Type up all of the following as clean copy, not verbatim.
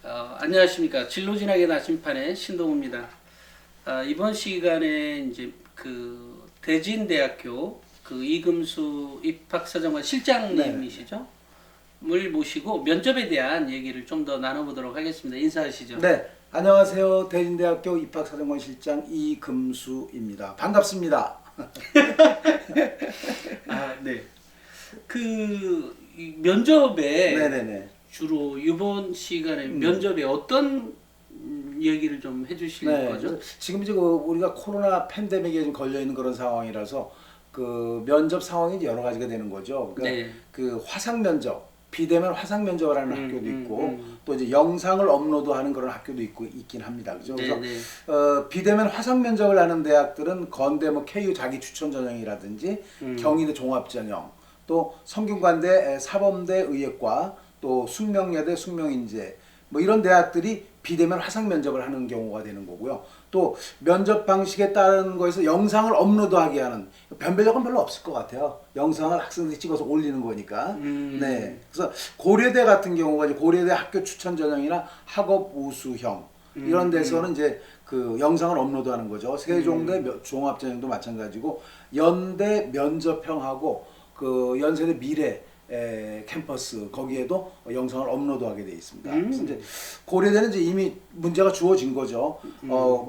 안녕하십니까. 진로진학의 나침판의 신동우입니다. 이번 시간에 이제 그 대진대학교 그 이금수 입학사정관 실장님이시죠? 을 모시고 면접에 대한 얘기를 좀 더 나눠보도록 하겠습니다. 인사하시죠. 네, 안녕하세요. 대진대학교 입학사정관 실장 이금수입니다. 반갑습니다. 네. 이 면접에 네네네. 주로 이번 시간에 면접에 어떤 얘기를 좀 해주실 거죠? 지금 이제 우리가 코로나 팬데믹에 좀 걸려 있는 그런 상황이라서 그 면접 상황이 이제 여러 가지가 되는 거죠. 그러니까 그 화상 면접, 비대면 화상 면접을 하는 학교도 있고 또 이제 영상을 업로드하는 그런 학교도 있긴 합니다. 그죠? 그래서 비대면 화상 면접을 하는 대학들은 건대 뭐 KU 자기 추천 전형이라든지 경희대 종합 전형, 또 성균관대 사범대 의예과, 또 숙명여대 숙명인재 뭐 이런 대학들이 비대면 화상 면접을 하는 경우가 되는 거고요. 또 면접 방식에 따른 거에서 영상을 업로드하게 하는 변별력은 별로 없을 것 같아요. 영상을 학생들이 찍어서 올리는 거니까. 네. 그래서 고려대 같은 경우가 이제 고려대 학교 추천 전형이나 학업 우수형 이런 데서는 이제 그 영상을 업로드하는 거죠. 세종대 종합 전형도 마찬가지고 연대 면접형하고 그 연세대 미래 캠퍼스 거기에도 영상을 업로드하게 돼 있습니다. 그래서 이제 고려대는 이제 이미 문제가 주어진 거죠.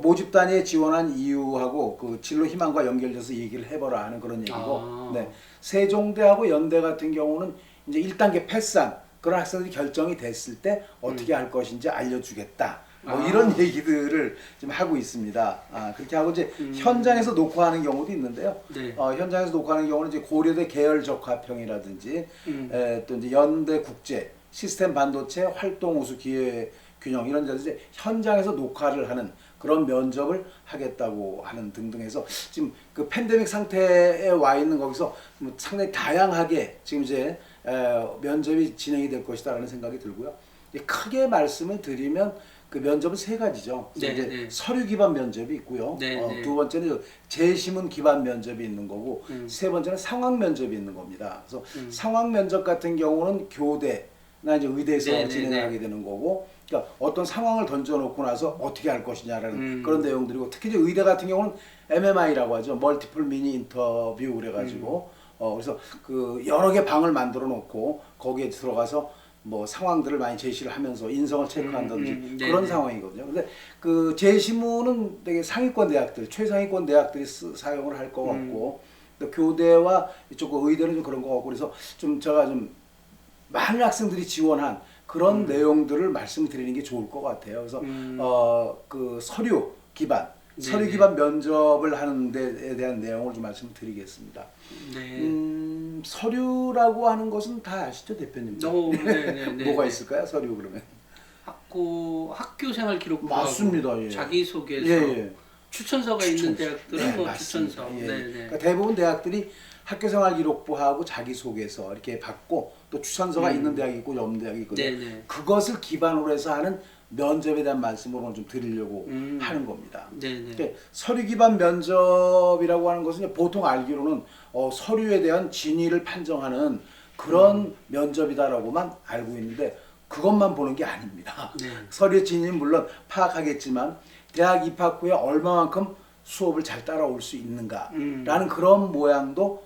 모집 단위에 지원한 이유하고 그 진로 희망과 연결돼서 얘기를 해보라 하는 그런 얘기고, 네. 세종대하고 연대 같은 경우는 이제 1단계 패스한 그런 학생들이 결정이 됐을 때 어떻게 할 것인지 알려주겠다. 뭐 이런 얘기들을 지금 하고 있습니다. 그렇게 하고 이제 현장에서 녹화하는 경우도 있는데요. 현장에서 녹화하는 경우는 이제 고려대 계열 적합형이라든지 또 이제 연대 국제 시스템 반도체 활동 우수 기회 균형 이런 데서 이제 현장에서 녹화를 하는 그런 면접을 하겠다고 하는 등등해서 지금 그 팬데믹 상태에 와 있는 거기서 뭐 상당히 다양하게 지금 이제 면접이 진행이 될 것이다라는 생각이 들고요. 크게 말씀을 드리면 그 면접은 세 가지죠. 이제 서류 기반 면접이 있고요. 두 번째는 재심문 기반 면접이 있는 거고, 세 번째는 상황 면접이 있는 겁니다. 그래서 상황 면접 같은 경우는 교대나 이제 의대에서 진행하게 되는 거고, 그러니까 어떤 상황을 던져놓고 나서 어떻게 할 것이냐라는 그런 내용들이고, 특히 이제 의대 같은 경우는 MMI라고 하죠. 멀티플 미니 인터뷰 그래가지고, 그래서 그 여러 개 방을 만들어 놓고 거기에 들어가서 뭐 상황들을 많이 제시를 하면서 인성을 체크한다든지 그런 상황이거든요. 근데 그 재심문은 되게 상위권 대학들, 최상위권 대학들이 사용을 할 것 같고, 또 교대와 이쪽 의대는 좀 그런 것 같고, 그래서 좀 제가 좀 많은 학생들이 지원한 그런 내용들을 말씀드리는 게 좋을 것 같아요. 그래서 그 서류 기반 면접을 하는 데에 대한 내용을 좀 말씀드리겠습니다. 서류라고 하는 것은 다 아시죠, 대표님? 뭐가 있을까요, 서류 그러면? 학교 생활 기록부, 맞습니다. 예. 자기소개서, 추천서가 있는 대학들은 뭐 추천서. 그러니까 대부분 대학들이 학교 생활 기록부하고 자기소개서 이렇게 받고 또 추천서가 있는 대학이 있고 없는 대학이 있거든요. 그것을 기반으로 해서 하는 면접에 대한 말씀을 오늘 좀 드리려고 하는 겁니다. 그러니까 서류 기반 면접이라고 하는 것은 보통 알기로는 서류에 대한 진위를 판정하는 그런 면접이다라고만 알고 있는데 그것만 보는 게 아닙니다. 서류의 진위는 물론 파악하겠지만 대학 입학 후에 얼마만큼 수업을 잘 따라올 수 있는가라는 그런 모양도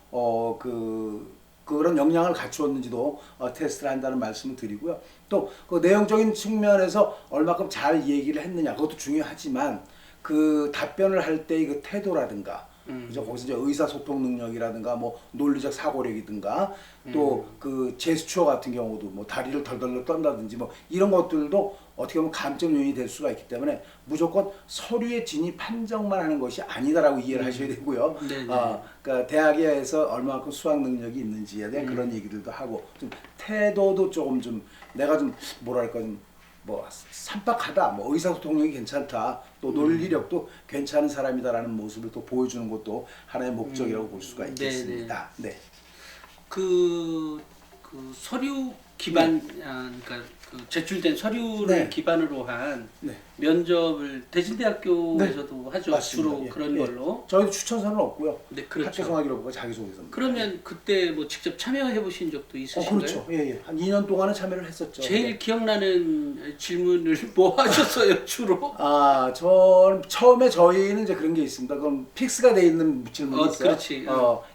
그런 역량을 갖추었는지도 테스트를 한다는 말씀을 드리고요. 또 그 내용적인 측면에서 얼마큼 잘 얘기를 했느냐 그것도 중요하지만 그 답변을 할 때의 그 태도라든가 그죠? 거기서 이제 의사소통 능력이라든가 뭐 논리적 사고력이든가 또 그 제스처 같은 경우도 뭐 다리를 덜덜 떤다든지 뭐 이런 것들도 어떻게 보면 감점 요인이 될 수가 있기 때문에 무조건 서류의 진위 판정만 하는 것이 아니다라고 이해를 하셔야 되고요. 그러니까 대학에서 얼마만큼 수학 능력이 있는지에 대한 그런 얘기들도 하고 좀 태도도 조금 좀 내가 좀 뭐랄까 좀 뭐 삼박하다, 뭐 의사소통력이 괜찮다, 또 논리력도 괜찮은 사람이다라는 모습을 또 보여주는 것도 하나의 목적이라고 볼 수가 있겠습니다. 그 서류 기반, 그러니까 그 제출된 서류를 네. 기반으로 한 네. 면접을 대진대학교에서도 하죠. 맞습니다. 주로 예. 그런 예. 걸로. 저희도 추천서는 없고요. 네, 그렇죠. 학교생활기록부가 자기소개서입니다. 그러면 그때 뭐 직접 참여해 보신 적도 있으신가요? 그렇죠. 예, 예. 한 2년 동안은 참여를 했었죠. 제일 기억나는 질문을 뭐 하셨어요, 주로? 전 처음에 저희는 이제 그런 게 있습니다. 그럼 픽스가 돼 있는 질문이 있어요. 그렇지.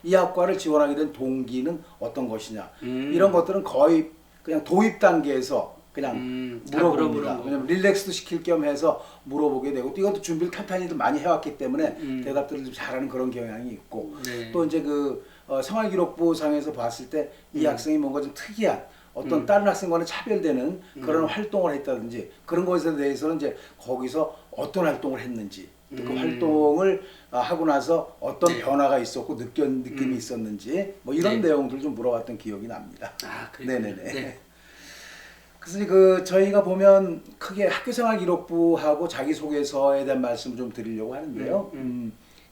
이 학과를 지원하게 된 동기는 어떤 것이냐. 이런 것들은 거의 그냥 도입 단계에서 그냥 다 물어봅니다. 물어보는 거. 왜냐면 릴렉스도 시킬 겸 해서 물어보게 되고 또 이것도 준비를 탄탄히들 많이 해왔기 때문에 대답들을 좀 잘하는 그런 경향이 있고 네. 또 이제 그 생활기록부 상에서 봤을 때 이 학생이 뭔가 좀 특이한 어떤 다른 학생과는 차별되는 그런 활동을 했다든지 그런 것에 대해서는 이제 거기서 어떤 활동을 했는지 또 그 활동을 하고 나서 어떤 네. 변화가 있었고 느낌이 있었는지 뭐 이런 네. 내용들을 좀 물어봤던 기억이 납니다. 그래요? 네네네. 네. 그래서 그 저희가 보면 크게 학교생활기록부하고 자기소개서에 대한 말씀을 좀 드리려고 하는데요.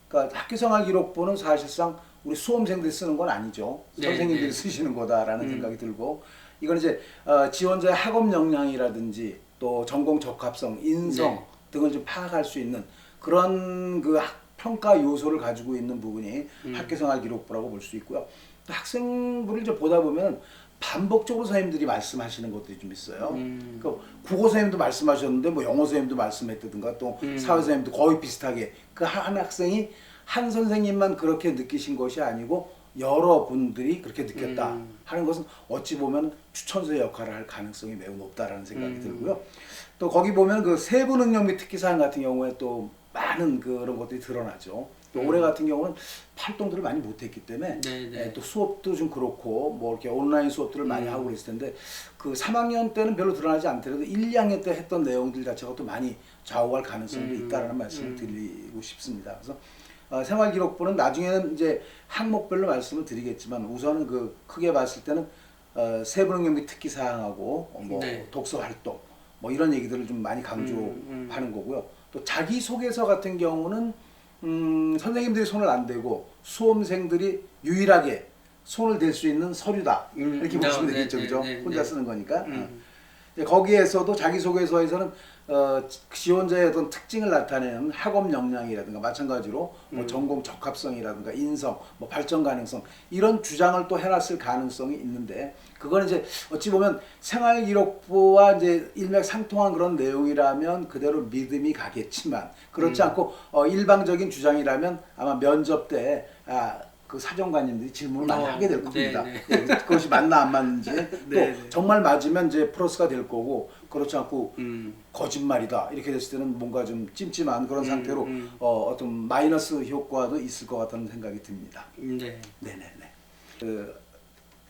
그러니까 학교생활기록부는 사실상 우리 수험생들이 쓰는 건 아니죠. 네, 선생님들이 네. 쓰시는 거다라는 생각이 들고 이건 이제 지원자의 학업 역량이라든지 또 전공 적합성, 인성 네. 등을 좀 파악할 수 있는 그런 그 평가 요소를 가지고 있는 부분이 학교생활기록부라고 볼 수 있고요. 또 학생부를 이제 보다 보면 반복적으로 선생님들이 말씀하시는 것들이 좀 있어요. 그 국어 선생님도 말씀하셨는데 뭐 영어 선생님도 말씀했다든가 또 사회 선생님도 거의 비슷하게 그 한 학생이 한 선생님만 그렇게 느끼신 것이 아니고 여러 분들이 그렇게 느꼈다 하는 것은 어찌 보면 추천서의 역할을 할 가능성이 매우 높다라는 생각이 들고요. 또 거기 보면 그 세부 능력 및 특기 사항 같은 경우에 또 많은 그런 것들이 드러나죠. 또 올해 같은 경우는 활동들을 많이 못했기 때문에 또 수업도 좀 그렇고 뭐 이렇게 온라인 수업들을 많이 하고 그랬을 텐데 그 3학년 때는 별로 드러나지 않더라도 1, 2학년 때 했던 내용들 자체가 또 많이 좌우할 가능성도 있다라는 말씀을 드리고 싶습니다. 그래서 생활기록부는 나중에는 이제 항목별로 말씀을 드리겠지만 우선은 그 크게 봤을 때는 세부 능력 및 특기 사항하고 뭐 네. 독서 활동 뭐 이런 얘기들을 좀 많이 강조하는 거고요. 또 자기소개서 같은 경우는 선생님들이 손을 안 대고 수험생들이 유일하게 손을 댈 수 있는 서류다 이렇게 보시면 되겠죠, 그죠? 혼자 쓰는 거니까. 거기에서도 자기소개서에서는 지원자의 어떤 특징을 나타내는 학업 역량이라든가 마찬가지로 뭐 전공 적합성이라든가 인성, 뭐 발전 가능성 이런 주장을 또 해놨을 가능성이 있는데 그거는 이제 어찌 보면 생활기록부와 이제 일맥상통한 그런 내용이라면 그대로 믿음이 가겠지만 그렇지 않고 일방적인 주장이라면 아마 면접 때 그 사정관님들이 질문을 많이 하게 될 겁니다. 그것이 맞나 안 맞는지 또 정말 맞으면 이제 플러스가 될 거고 그렇지 않고 거짓말이다 이렇게 됐을 때는 뭔가 좀 찜찜한 그런 상태로 어떤 마이너스 효과도 있을 것 같다는 생각이 듭니다. 네네네. 그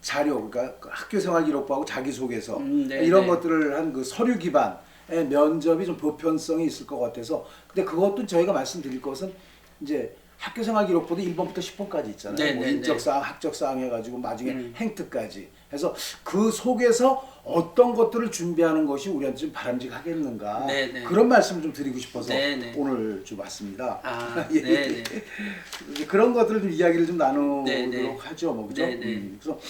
자료 그러니까 학교생활기록부하고 자기소개서 이런 것들을 한 그 서류 기반의 면접이 좀 보편성이 있을 것 같아서 근데 그것도 저희가 말씀드릴 것은 이제 학교생활기록부도 1번부터 10번까지 있잖아요. 뭐 인적사항, 학적사항 해가지고 나중에 행특까지 해서 그 속에서 어떤 것들을 준비하는 것이 우리한테 좀 바람직하겠는가 그런 말씀을 좀 드리고 싶어서 오늘 좀 왔습니다. 이제 그런 것들을 좀 이야기를 좀 나누도록 하죠, 뭐 그죠? 그래서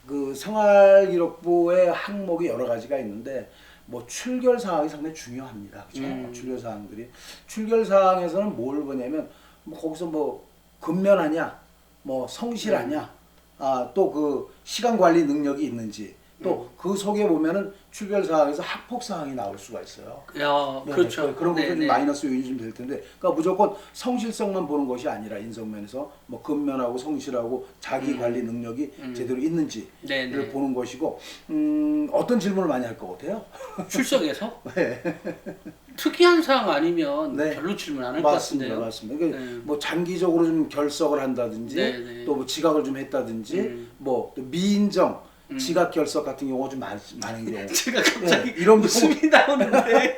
그 생활기록부의 항목이 여러 가지가 있는데 뭐 출결 사항이 상당히 중요합니다, 그죠? 출결 사항들이 출결 사항에서는 뭘 보냐면 뭐 거기서 뭐 근면하냐, 뭐 성실하냐, 또 그 시간 관리 능력이 있는지, 또 그 속에 보면은 출결 사항에서 학폭 사항이 나올 수가 있어요. 그렇죠. 그런 것도 좀 마이너스 요인이 좀 될 텐데, 그러니까 무조건 성실성만 보는 것이 아니라 인성면에서 뭐 근면하고 성실하고 자기 관리 능력이 제대로 있는지를 보는 것이고, 어떤 질문을 많이 할 것 같아요? 출석에서? 특이한 사항 아니면 별로 질문 안 할 것 같은데요. 맞습니다. 그러니까 뭐 장기적으로 좀 결석을 한다든지, 또 뭐 지각을 좀 했다든지, 뭐 또 미인정, 지각 결석 같은 경우가 좀 많은 경우. 제가 갑자기 이런 웃음이 나오는데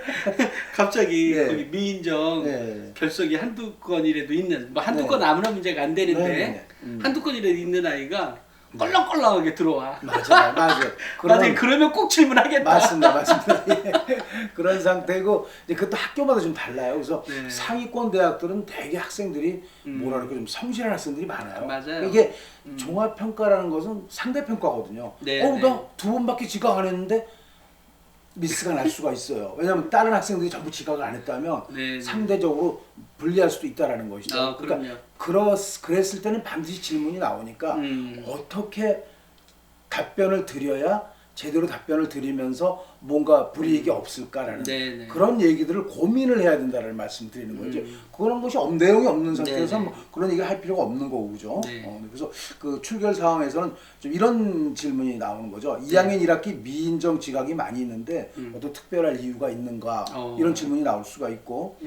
갑자기 거기 미인정 결석이 한두 건이라도 있는 뭐 한두 건 아무나 문제가 안 되는데 한두 건이라도 있는 아이가 껄렁껄렁하게 들어와. 맞아요. 그러면 꼭 질문하겠다. 맞습니다. 그런 상태고 이제 그것도 학교마다 좀 달라요. 그래서 상위권 대학들은 되게 학생들이 뭐랄까 좀 성실한 학생들이 많아요. 맞아요. 이게 종합평가라는 것은 상대평가거든요. 나 두 번밖에 지각 안 했는데 미스가 날 수가 있어요. 왜냐하면 다른 학생들이 전부 지각을 안 했다면 네. 상대적으로 불리할 수도 있다라는 것이죠. 아, 그럼요. 그랬을 때는 반드시 질문이 나오니까 어떻게 답변을 드려야 제대로 답변을 드리면서 뭔가 불이익이 없을까라는 네네. 그런 얘기들을 고민을 해야 된다는 말씀 드리는 거죠. 그런 것이 내용이 없는 상태에서 뭐 그런 얘기를 할 필요가 없는 거고, 그죠? 네. 그래서 그 출결 상황에서는 좀 이런 질문이 나오는 거죠. 2학년 1학기 미인정 지각이 많이 있는데 어떤 특별한 이유가 있는가? 이런 질문이 나올 수가 있고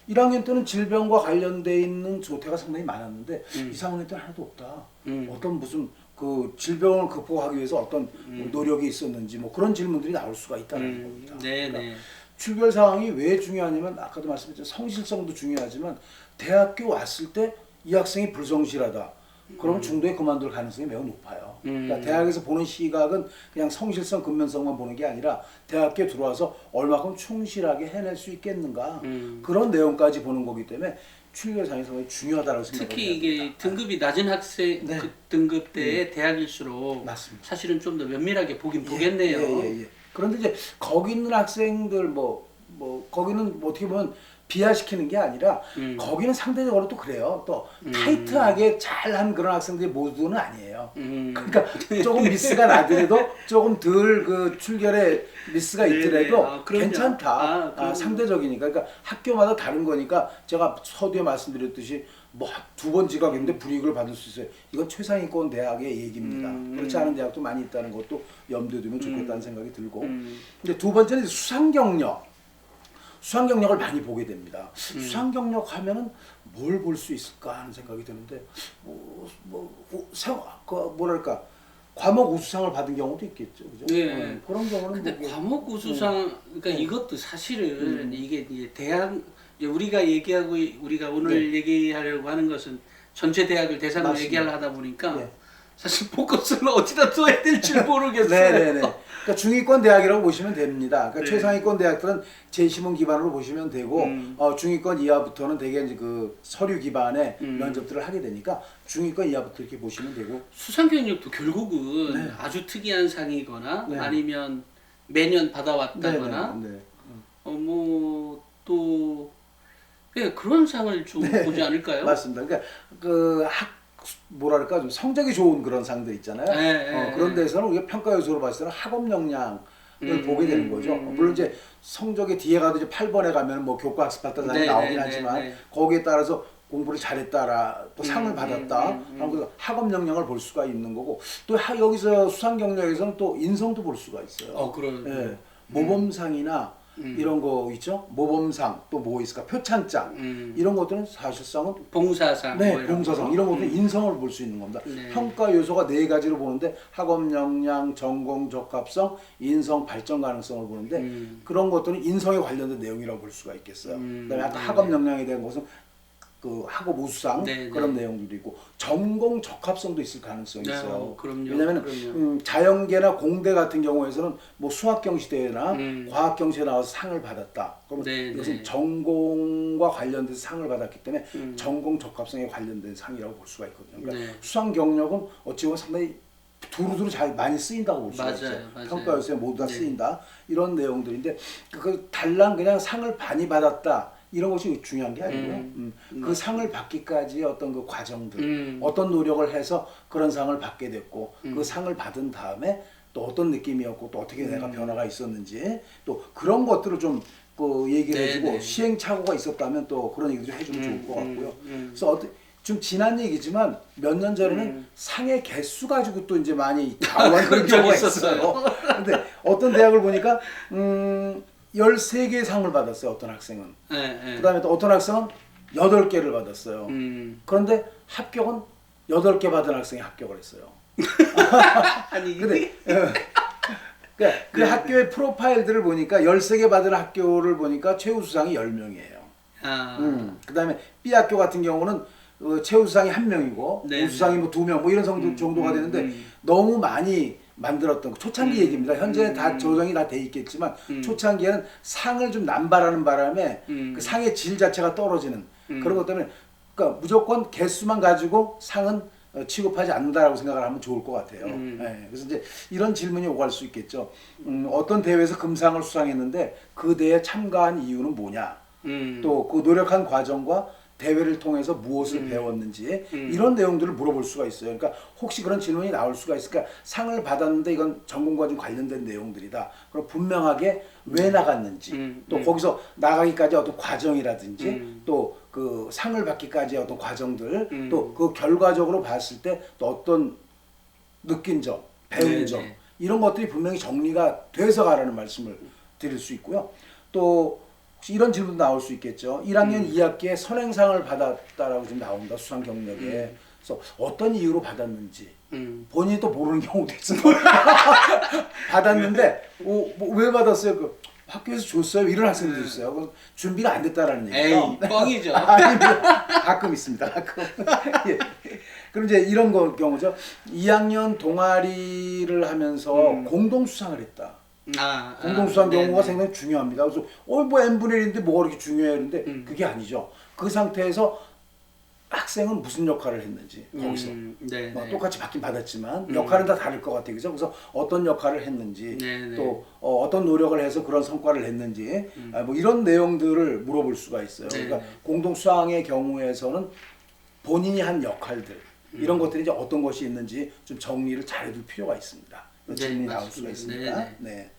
1학년 때는 질병과 관련돼 있는 조퇴가 상당히 많았는데 2학년 때는 하나도 없다. 어떤 무슨 그 질병을 극복하기 위해서 어떤 노력이 있었는지 뭐 그런 질문들이 나올 수가 있다는 겁니다. 네네. 그러니까 출결 상황이 왜 중요하냐면 아까도 말씀드렸지만 성실성도 중요하지만 대학교 왔을 때 이 학생이 불성실하다. 그러면 중도에 그만둘 가능성이 매우 높아요. 그러니까 대학에서 보는 시각은 그냥 성실성, 근면성만 보는 게 아니라 대학교에 들어와서 얼마큼 충실하게 해낼 수 있겠는가 그런 내용까지 보는 거기 때문에 출결상이 상당히 중요하다고 생각합니다. 특히 이게 등급이 낮은 학생 네. 그 등급대의 대학일수록 맞습니다. 사실은 좀 더 면밀하게 보긴 보겠네요. 예. 그런데 이제 거기 있는 학생들 거기는 뭐 어떻게 보면 비하시키는 게 아니라 거기는 상대적으로 또 그래요. 또 타이트하게 잘한 그런 학생들이 모두는 아니에요. 그러니까 조금 미스가 나더라도 조금 덜 그 출결에 미스가 있더라도 아, 그럼요. 괜찮다. 상대적이니까. 그러니까 학교마다 다른 거니까 제가 서두에 말씀드렸듯이 뭐 2번 지각했는데 불이익을 받을 수 있어요. 이건 최상위권 대학의 얘기입니다. 그렇지 않은 대학도 많이 있다는 것도 염두에 두면 좋겠다는 생각이 들고. 근데 두 번째는 수상 경력. 수상 경력을 많이 보게 됩니다. 수상 경력 하면은 뭘 볼 수 있을까 하는 생각이 드는데 뭐랄까 과목 우수상을 받은 경우도 있겠죠, 그죠? 네. 그런 경우는 근데 뭐 과목 우수상 그러니까 이것도 사실은 이게 이제 대학 이제 우리가 오늘 얘기하려고 하는 것은 전체 대학을 대상으로 맞습니다. 얘기를 하다 보니까 네. 사실 포커스를 어디다 둬야 될지 모르겠어요. 네네네. 그러니까 중위권 대학이라고 보시면 됩니다. 그러니까 네. 최상위권 대학들은 재시문 기반으로 보시면 되고 중위권 이하부터는 대개 이제 그 서류 기반의 면접들을 하게 되니까 중위권 이하부터 이렇게 보시면 되고. 수상 경력도 결국은 네. 아주 특이한 상이거나 네. 아니면 매년 받아왔다거나 네네. 또 예, 그런 상을 좀 보지 않을까요? 맞습니다. 그러니까 뭐랄까 좀 성적이 좋은 그런 상들 있잖아요. 그런 데서는 우리가 평가 요소로 봤을 때는 학업 역량을 보게 되는 거죠. 물론 이제 성적이 뒤에 가도 이제 8번에 가면 뭐 교과 학습 받다상이 나오긴 하지만 거기에 따라서 공부를 잘했다라 또 상을 받았다. 그래서 학업 역량을 볼 수가 있는 거고 또 여기서 수상 경력에서는 또 인성도 볼 수가 있어요. 그런. 예. 모범상이나 이런 거 있죠? 모범상 또 뭐 있을까? 표창장 이런 것들은 사실상은 봉사상, 네, 뭐 이런 봉사상 거. 이런 것들은 인성을 볼 수 있는 겁니다. 네. 평가 요소가 4가지로 보는데 학업 역량, 전공 적합성, 인성 발전 가능성을 보는데 그런 것들은 인성에 관련된 내용이라고 볼 수가 있겠어요. 그다음에 아까 학업 역량에 대한 것은 그 학업 우수상 그런 내용들도 있고 전공 적합성도 있을 가능성이 있어요. 그럼요. 왜냐하면 자연계나 공대 같은 경우에서는 뭐 수학 경시대회나 과학 경시에 나와서 상을 받았다. 그러면 이것은 전공과 관련돼서 상을 받았기 때문에 전공 적합성에 관련된 상이라고 볼 수가 있거든요. 그러니까 수상 경력은 어찌 보면 상당히 두루두루 잘 많이 쓰인다고 볼 수가 있어요. 평가 요소에 모두 다 쓰인다. 이런 내용들인데 달랑 그냥 상을 많이 받았다. 이런 것이 중요한 게 아니고요. 그 상을 받기까지의 어떤 그 과정들, 어떤 노력을 해서 그런 상을 받게 됐고, 그 상을 받은 다음에 또 어떤 느낌이었고, 또 어떻게 내가 변화가 있었는지, 또 그런 것들을 좀 얘기를 해주고, 시행착오가 있었다면 또 그런 얘기를 해주면 좋을 것 같고요. 그래서 좀 지난 얘기지만 몇 년 전에는 상의 개수 가지고 또 이제 많이 다루는 그런 경우가 있어요. 근데 어떤 대학을 보니까 13개의 상을 받았어요. 어떤 학생은. 그다음에 또 어떤 학생은 8개를 받았어요. 그런데 합격은 8개 받은 학생이 합격을 했어요. 아니 근데 그 학교의 프로파일들을 보니까 13개 받은 학교를 보니까 최우수상이 10명이에요. 그다음에 B 학교 같은 경우는 최우수상이 1명이고 우수상이 뭐 2명 뭐 이런 정도가 되는데 너무 많이 만들었던 초창기 얘기입니다. 현재는 다 조정이 다 돼 있겠지만 초창기에는 상을 좀 남발하는 바람에 그 상의 질 자체가 떨어지는 그런 것 때문에 그러니까 무조건 개수만 가지고 상은 취급하지 않는다라고 생각을 하면 좋을 것 같아요. 예, 그래서 이제 이런 질문이 오갈 수 있겠죠. 어떤 대회에서 금상을 수상했는데 그 대회에 참가한 이유는 뭐냐? 또 그 노력한 과정과 대회를 통해서 무엇을 배웠는지 이런 내용들을 물어볼 수가 있어요. 그러니까 혹시 그런 질문이 나올 수가 있을까? 상을 받았는데 이건 전공과 좀 관련된 내용들이다. 그럼 분명하게 왜 나갔는지 또 거기서 나가기까지 어떤 과정이라든지 또 그 상을 받기까지의 어떤 과정들 또 그 결과적으로 봤을 때 또 어떤 느낀 점, 배운 점 이런 것들이 분명히 정리가 돼서 가라는 말씀을 드릴 수 있고요. 또 혹시 이런 질문도 나올 수 있겠죠. 1학년 2학기에 선행상을 받았다라고 지금 나옵니다. 수상 경력에. 그래서 어떤 이유로 받았는지 본인이 또 모르는 경우도 있어요. 받았는데 왜 받았어요? 그 학교에서 줬어요. 이런 학생들도 있어요. 그럼 준비가 안 됐다라는 얘기죠. 에이, 뻥이죠. 아닙니다. 가끔 있습니다. 가끔. 예. 그럼 이제 이런 경우죠. 2학년 동아리를 하면서 공동 수상을 했다. 공동수상 경우가 상당히 중요합니다. 그래서 뭐 n분의 1인데 뭐가 그렇게 중요해 그런데 그게 아니죠. 그 상태에서 학생은 무슨 역할을 했는지 거기서 똑같이 받긴 받았지만 역할은 다 다를 것 같아요. 그죠? 그래서 어떤 역할을 했는지 또 어떤 노력을 해서 그런 성과를 냈는지 뭐 이런 내용들을 물어볼 수가 있어요. 그러니까 공동수상의 경우에서는 본인이 한 역할들 이런 것들이 이제 어떤 것이 있는지 좀 정리를 잘해둘 필요가 있습니다. 질문이 나올 수가 있습니다. 네.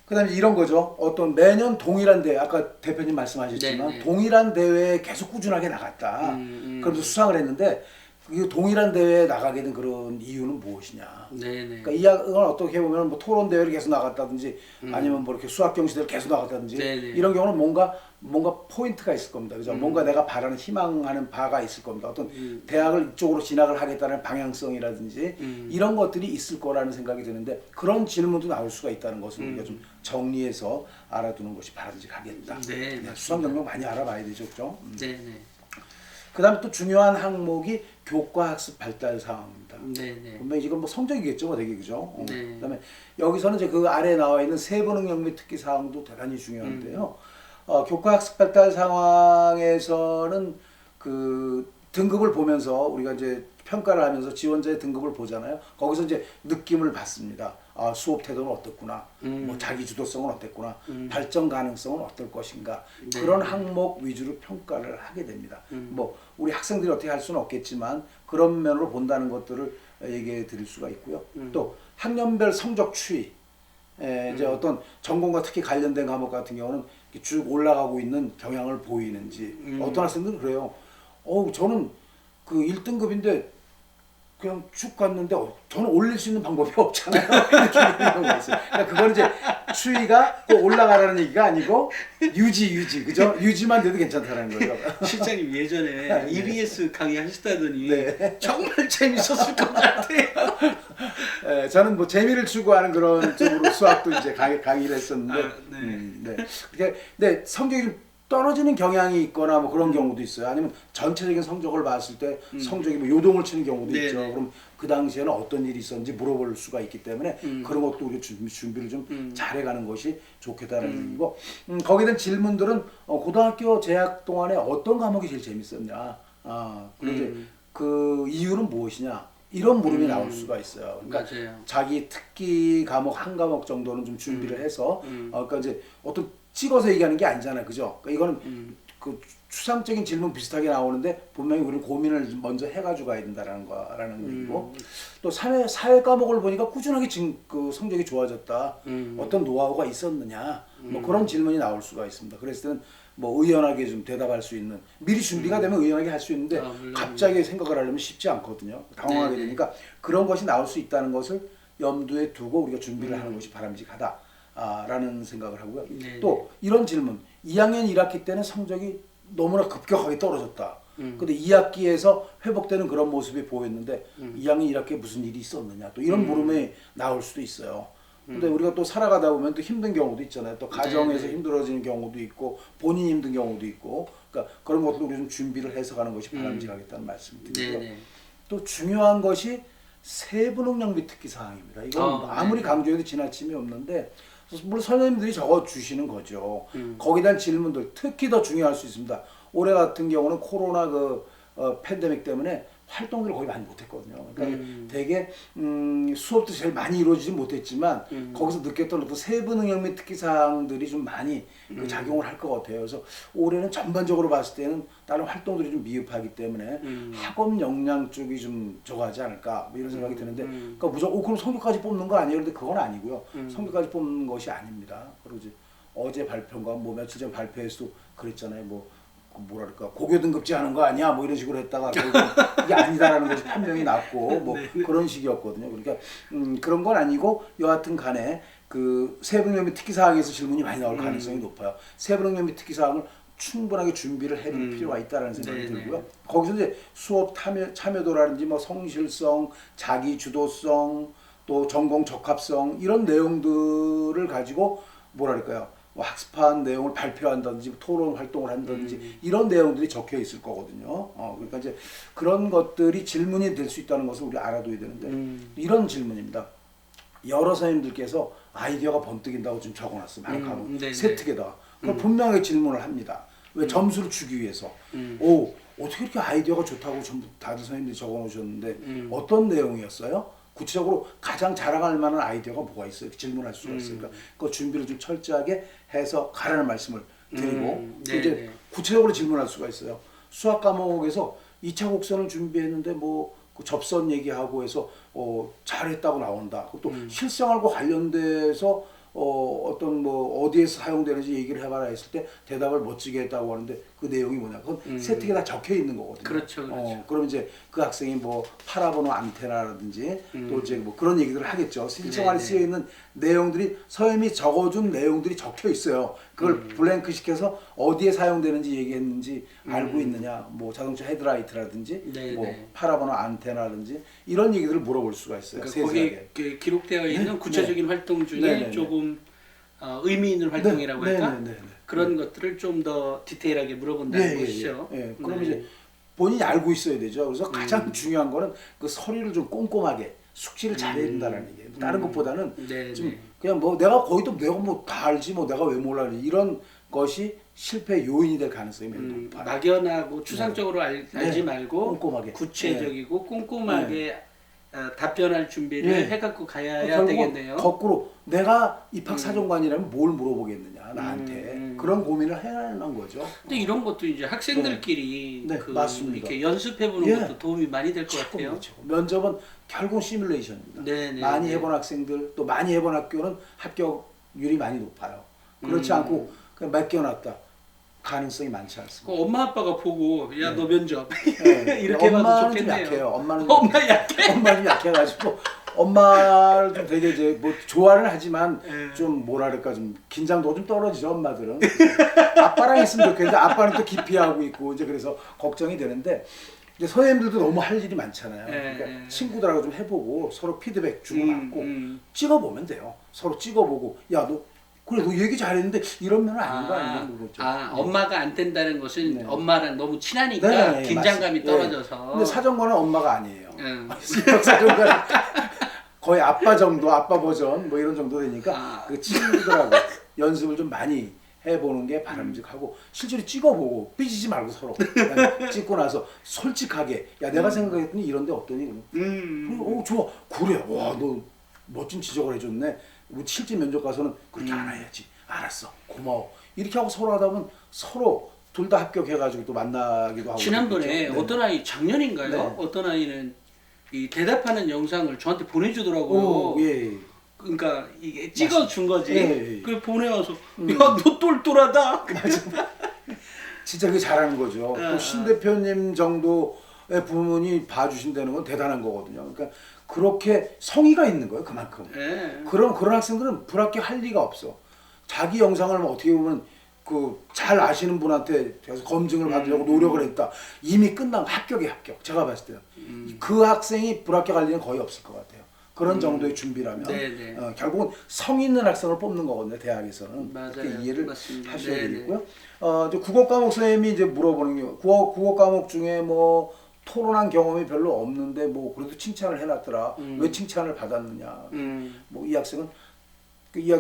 그다음에 이런 거죠. 어떤 매년 동일한 대회, 아까 대표님 말씀하셨지만 동일한 대회에 계속 꾸준하게 나갔다. 그러면서 수상을 했는데 그 동일한 대회에 나가게 된 그런 이유는 무엇이냐. 그러니까 이건 어떻게 보면 뭐 토론 대회를 계속 나갔다든지 아니면 뭐 이렇게 수학 경시대를 계속 나갔다든지 이런 경우는 뭔가 포인트가 있을 겁니다. 그죠? 뭔가 내가 바라는 희망하는 바가 있을 겁니다. 어떤 대학을 이쪽으로 진학을 하겠다는 방향성이라든지 이런 것들이 있을 거라는 생각이 드는데 그런 질문도 나올 수가 있다는 것을 우리가 좀 정리해서 알아두는 것이 바람직하겠다. 수상 경력 많이 알아봐야 되죠, 그죠? 그다음에 또 중요한 항목이 교과학습 발달 사항입니다. 분명히 이건 뭐 성적이겠죠, 뭐 되게 그죠. 그다음에 여기서는 이제 그 아래에 나와 있는 세부 능력 및 특기 사항도 대단히 중요한데요. 교과학습 발달 상황에서는 그 등급을 보면서 우리가 이제 평가를 하면서 지원자의 등급을 보잖아요. 거기서 이제 느낌을 받습니다. 아, 수업 태도는 어떻구나, 뭐 자기 주도성은 어땠구나, 발전 가능성은 어떨 것인가 그런 항목 위주로 평가를 하게 됩니다. 뭐 우리 학생들이 어떻게 할 수는 없겠지만 그런 면으로 본다는 것들을 얘기해 드릴 수가 있고요. 또 학년별 성적 추이, 이제 어떤 전공과 특히 관련된 과목 같은 경우는 쭉 올라가고 있는 경향을 보이는지 어떤 학생들은 그래요. 저는 그 1등급인데 그냥 쭉 갔는데 저는 올릴 수 있는 방법이 없잖아요. 이렇게 되는 경우가 있어요. 그러니까 그건 이제 추이가 꼭 올라가라는 얘기가 아니고 유지 그죠? 유지만 돼도 괜찮다는 거죠. 실장님 예전에 EBS 강의 하셨다더니 정말 재밌었을 것 같아요. 저는 뭐 재미를 추구하는 그런 쪽으로 수학도 이제 강의를 했었는데 근데 성적이 좀 떨어지는 경향이 있거나 뭐 그런 경우도 있어요. 아니면 전체적인 성적을 봤을 때 성적이 뭐 요동을 치는 경우도 있죠. 그럼 그 당시에는 어떤 일이 있었는지 물어볼 수가 있기 때문에 그런 것도 우리 준비를 좀 잘해가는 것이 좋겠다는 얘기고 거기에 대한 질문들은 고등학교 재학 동안에 어떤 과목이 제일 재밌었냐, 그리고 이제 그 이유는 무엇이냐 이런 물음이 나올 수가 있어요. 그러니까 자기 특기 과목 한 과목 정도는 좀 준비를 해서 그러니까 이제 어떤 찍어서 얘기하는 게 아니잖아요, 그죠? 그러니까 이거는 그 추상적인 질문 비슷하게 나오는데 분명히 우리는 고민을 먼저 해가지고 가야 된다라는 얘기고 또 사회 과목을 보니까 꾸준하게 지금 그 성적이 좋아졌다. 어떤 노하우가 있었느냐? 뭐 그런 질문이 나올 수가 있습니다. 그랬을 때는 뭐 의연하게 좀 대답할 수 있는 미리 준비가 되면 의연하게 할 수 있는데 갑자기 생각을 하려면 쉽지 않거든요. 당황하게 되니까 그런 것이 나올 수 있다는 것을 염두에 두고 우리가 준비를 하는 것이 바람직하다. 라는 생각을 하고요. 또 이런 질문 2학년 1학기 때는 성적이 너무나 급격하게 떨어졌다. 근데 2학기에서 회복되는 그런 모습이 보였는데 2학년 1학기에 무슨 일이 있었느냐 또 이런 물음이 나올 수도 있어요. 근데 우리가 또 살아가다 보면 또 힘든 경우도 있잖아요. 또 가정에서 힘들어지는 경우도 있고 본인이 힘든 경우도 있고 그러니까 그런 것도 우리 좀 준비를 해서 가는 것이 바람직하겠다는 말씀을 드리고요. 또 중요한 것이 세부 능력 및 특기 사항입니다. 이건 아무리 강조해도 지나침이 없는데 물론 선생님들이 적어 주시는 거죠. 거기에 대한 질문들 특히 더 중요할 수 있습니다. 올해 같은 경우는 코로나 팬데믹 때문에 활동들을 거의 많이 못했거든요. 그러니까 되게 수업도 제일 많이 이루어지지 못했지만 거기서 느꼈던 어떤 세부 능력 및 특기 사항들이 좀 많이 그 작용을 할 것 같아요. 그래서 올해는 전반적으로 봤을 때는 다른 활동들이 좀 미흡하기 때문에 학업 역량 쪽이 좀 저하지 않을까 뭐 이런 생각이 드는데, 그러니까 무조건 그럼 성적까지 뽑는 거 아니에요? 근데 그건 아니고요. 성적까지 뽑는 것이 아닙니다. 그리고 이제 어제 발표인가 뭐 며칠 전 발표에서도 그랬잖아요. 뭐 뭐랄까 고교 등급제 하는 거 아니야 뭐 이런 식으로 했다가 결국 이게 아니다라는 것이 판명이 났고 뭐 그런 식이었거든요. 그러니까 그런 건 아니고 여하튼 간에 그 세부능력 및 특기 사항에서 질문이 많이 나올 가능성이 높아요. 세부능력 및 특기 사항을 충분하게 준비를 해둘 필요가 있다라는 생각이 들고요. 거기서 이제 수업 참여도라든지 뭐 성실성, 자기 주도성, 또 전공 적합성 이런 내용들을 가지고 뭐랄까요? 뭐 학습한 내용을 발표한다든지 토론 활동을 한다든지 이런 내용들이 적혀 있을 거거든요. 그러니까 이제 그런 것들이 질문이 될 수 있다는 것을 우리 알아둬야 되는데 이런 질문입니다. 여러 선생님들께서 아이디어가 번뜩인다고 좀 적어놨어요. 많은 과목 세특에다가. 그럼 분명하게 질문을 합니다. 왜 점수를 주기 위해서. 오 어떻게 이렇게 아이디어가 좋다고 전부 다들 선생님들이 적어놓으셨는데 어떤 내용이었어요? 구체적으로 가장 자랑할 만한 아이디어가 뭐가 있어요? 질문할 수가 있으니까 그 준비를 좀 철저하게 해서 가라는 말씀을 드리고 이제 구체적으로 질문할 수가 있어요. 수학 과목에서 2차 곡선을 준비했는데 뭐그 접선 얘기하고 해서 잘했다고 나온다. 또 실생활과 관련돼서 어떤 뭐 어디에서 사용되는지 얘기를 해봐라 했을 때 대답을 멋지게 했다고 하는데 그 내용이 뭐냐? 그건 세특에 다 적혀 있는 거거든요. 그렇죠, 그렇죠. 그럼 이제 그 학생이 뭐 파라보노 안테나라든지 또 이제 뭐 그런 얘기들을 하겠죠. 실생활에 쓰여 있는 내용들이 선생님이 적어준 내용들이 적혀 있어요. 그걸 블랭크 시켜서 어디에 사용되는지 얘기했는지 알고 있느냐? 뭐 자동차 헤드라이트라든지 뭐 파라보노 안테나라든지 이런 얘기들을 물어볼 수가 있어요. 그러니까 거기에 기록되어 있는 구체적인 활동 중에 조금 의미 있는 활동이라고 할까? 그런 것들을 좀 더 디테일하게 물어본다는 것이죠. 그럼 이제 본인이 알고 있어야 되죠. 그래서 가장 중요한 거는 그 서류를 좀 꼼꼼하게 숙지를 잘해야 된다는 얘기예요. 다른 것보다는 좀 그냥 뭐 내가 거기도 내가 뭐 다 알지 뭐 내가 왜 몰라 이런 것이 실패 요인이 될 가능성이 매우 높아요. 막연하고 추상적으로 알지 말고 꼼꼼하게 구체적이고 꼼꼼하게 답변할 준비를 해갖고 가야 되겠네요. 거꾸로 내가 입학사정관이라면 뭘 물어보겠느냐 나한테 그런 고민을 해야 하는 거죠. 근데 이런 것도 이제 학생들끼리 맞습니다. 이렇게 연습해보는 것도 도움이 많이 될 것 같아요. 그렇죠. 면접은 결국 시뮬레이션입니다. 많이 해본 학생들 또 많이 해본 학교는 합격률이 많이 높아요. 그렇지 않고 그냥 맡겨놨다. 가능성이 많지 않습니다. 그 엄마 아빠가 보고 야 너 면접 이렇게 해봐도 좋겠네요. 좀 약해요. 엄마 약해? 엄마는 약해가지고 엄마를 좀 되게 이제 뭐 좋아는 하지만 좀 뭐랄까 좀 긴장도가 좀 떨어지죠 엄마들은. 아빠랑 있으면 좋겠는데 아빠는 또 기피하고 있고 이제 그래서 걱정이 되는데 이제 선생님들도 너무 할 일이 많잖아요. 그러니까 친구들하고 좀 해보고 서로 피드백 주고받고 찍어보면 돼요. 서로 찍어보고 야 너 그래 너 얘기 잘했는데 이런 면은 아닌 거 아니야? 거죠. 엄마가 안 된다는 것은 엄마랑 너무 친하니까 긴장감이 떨어져서. 근데 사정관은 엄마가 아니에요. 사정관은 거의 아빠 정도, 아빠 버전 뭐 이런 정도 되니까 그 친구들하고 연습을 좀 많이 해보는 게 바람직하고 실제로 찍어보고 삐지지 말고 서로 찍고 나서 솔직하게 야 내가 생각했더니 이런데 어떠니? 오 좋아 그래 와 너 멋진 지적을 해줬네. 실제 면접 가서는 그렇게 안 해야지. 알았어. 고마워. 이렇게 하고 서로 하다 보면 서로 둘 다 합격해가지고 또 만나기도 하고. 지난번에 어떤 아이 작년인가요? 어떤 아이는 이 대답하는 영상을 저한테 보내주더라고요. 그러니까 이게 찍어준 거지. 그걸 보내와서 야 너 똘똘하다. 진짜 그게 잘하는 거죠. 또 신 대표님 정도의 부모님이 봐주신다는 건 대단한 거거든요. 그러니까 그렇게 성의가 있는 거예요, 그만큼. 그런 학생들은 불합격할 리가 없어. 자기 영상을 어떻게 보면 그 잘 아시는 분한테 계속 검증을 받으려고 노력을 했다. 이미 끝난 합격의 합격. 제가 봤을 때는 그 학생이 불합격할 리는 거의 없을 것 같아요. 그런 정도의 준비라면 결국은 성의 있는 학생을 뽑는 거거든요, 대학에서는. 그렇게 이해를 하셔야 되겠고요. 이제 국어 과목 선생님이 이제 물어보는 게 국어 과목 중에 뭐 토론한 경험이 별로 없는데 뭐 그래도 칭찬을 해놨더라. 왜 칭찬을 받았느냐. 뭐 이 학생은 이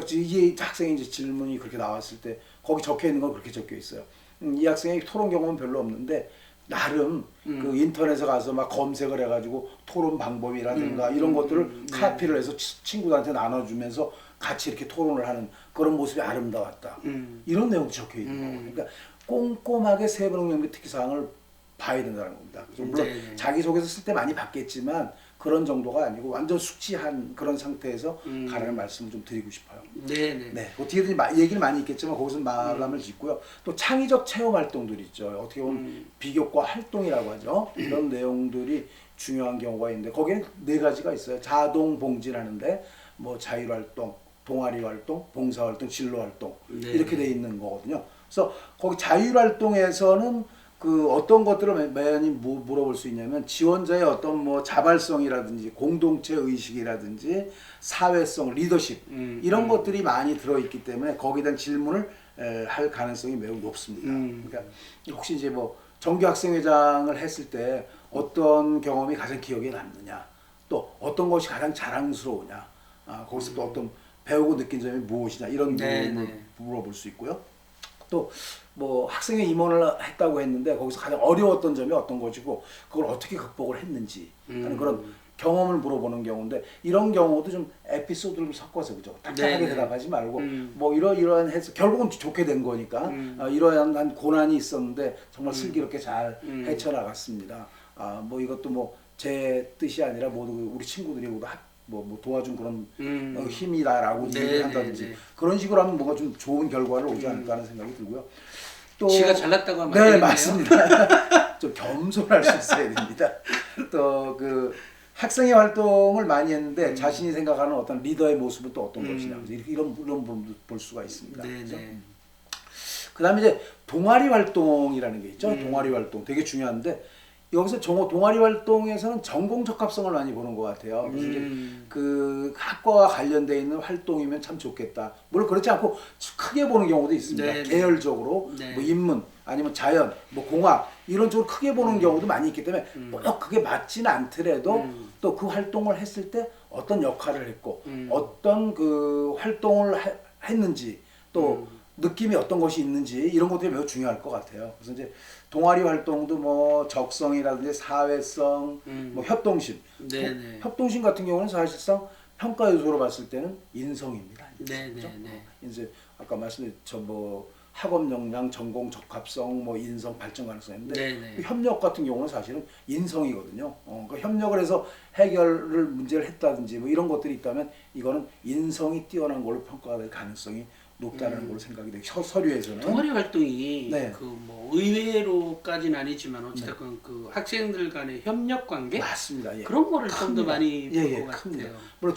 학생이 이제 질문이 그렇게 나왔을 때 거기 적혀 있는 건 그렇게 적혀 있어요. 이 학생이 토론 경험은 별로 없는데 나름 그 인터넷에 가서 막 검색을 해가지고 토론 방법이라든가 이런 것들을 카피를 해서 친구들한테 나눠주면서 같이 이렇게 토론을 하는 그런 모습이 아름다웠다. 이런 내용도 적혀 있는 거고. 그러니까 꼼꼼하게 세부능력 특기사항을 봐야 된다는 겁니다. 물론 자기소개서 쓸 때 많이 봤겠지만 그런 정도가 아니고 완전 숙지한 그런 상태에서 가라는 말씀을 좀 드리고 싶어요. 네네. 네, 그 뒤에도 얘기는 많이 있겠지만 거기서 마감을 짓고요. 또 창의적 체험 활동들이 있죠. 어떻게 보면 비교과 활동이라고 하죠. 이런 내용들이 중요한 경우가 있는데 거기에 네 가지가 있어요. 자동 봉진하는데 뭐 자율 활동, 동아리 활동, 봉사 활동, 진로 활동 이렇게 돼 있는 거거든요. 그래서 거기 자율 활동에서는 그 어떤 것들을 많이 물어볼 수 있냐면 지원자의 어떤 뭐 자발성이라든지 공동체 의식이라든지 사회성, 리더십 이런 것들이 많이 들어있기 때문에 거기에 대한 질문을 할 가능성이 매우 높습니다. 그러니까 혹시 이제 뭐 정규 학생회장을 했을 때 어떤 경험이 가장 기억에 남느냐, 또 어떤 것이 가장 자랑스러우냐, 거기서 또 어떤 배우고 느낀 점이 무엇이냐 이런 부분을 물어볼 수 있고요. 또 뭐 학생회 임원을 했다고 했는데 거기서 가장 어려웠던 점이 어떤 것이고 그걸 어떻게 극복을 했는지 하는 그런 경험을 물어보는 경우인데 이런 경우도 좀 에피소드를 섞어서 그죠 딱딱하게 대답하지 말고 뭐 이러이러한 해서 결국은 좋게 된 거니까 이러한 고난이 있었는데 정말 슬기롭게 잘 헤쳐나갔습니다. 뭐 이것도 뭐 제 뜻이 아니라 모두 우리 친구들이 모두 뭐 도와준 그런 힘이다라고 얘기한다든지 그런 식으로 하면 뭔가 좀 좋은 결과를 오지 않을까 하는 생각이 들고요. 또 지가 잘났다고 하면 네 맞습니다. 좀 겸손할 수 있어야 됩니다. 또 그 학생회 활동을 많이 했는데 자신이 생각하는 어떤 리더의 모습은 또 어떤 것이냐 이런 부분도 볼 수가 있습니다. 그다음에 이제 동아리 활동이라는 게 있죠. 동아리 활동 되게 중요한데 여기서 동아리 활동에서는 전공 적합성을 많이 보는 것 같아요. 그래서 이제 그 학과와 관련돼 있는 활동이면 참 좋겠다. 물론 그렇지 않고 크게 보는 경우도 있습니다. 계열적으로 뭐 인문 아니면 자연, 뭐 공학 이런 쪽으로 크게 보는 경우도 많이 있기 때문에 꼭 그게 맞지는 않더라도 또 그 활동을 했을 때 어떤 역할을 했고 어떤 그 활동을 했는지 또 느낌이 어떤 것이 있는지 이런 것들이 매우 중요할 것 같아요. 그래서 이제 동아리 활동도 뭐 적성이라든지 사회성, 뭐 협동심. 협동심 같은 경우는 사실상 평가 요소로 봤을 때는 인성입니다. 그렇죠? 이제 아까 말씀드린 뭐 학업 역량, 전공 적합성, 뭐 인성 발전 가능성인데 그 협력 같은 경우는 사실은 인성이거든요. 그러니까 협력을 해서 해결을 문제를 했다든지 뭐 이런 것들이 있다면 이거는 인성이 뛰어난 걸로 평가될 가능성이 높다는 걸로 생각이 돼요. 서류에서는 동아리 활동이 그 뭐 의외로까지는 아니지만 어쨌든 그 학생들 간의 협력 관계 맞습니다. 그런 거를 좀 더 많이 볼 것 같아요. 물론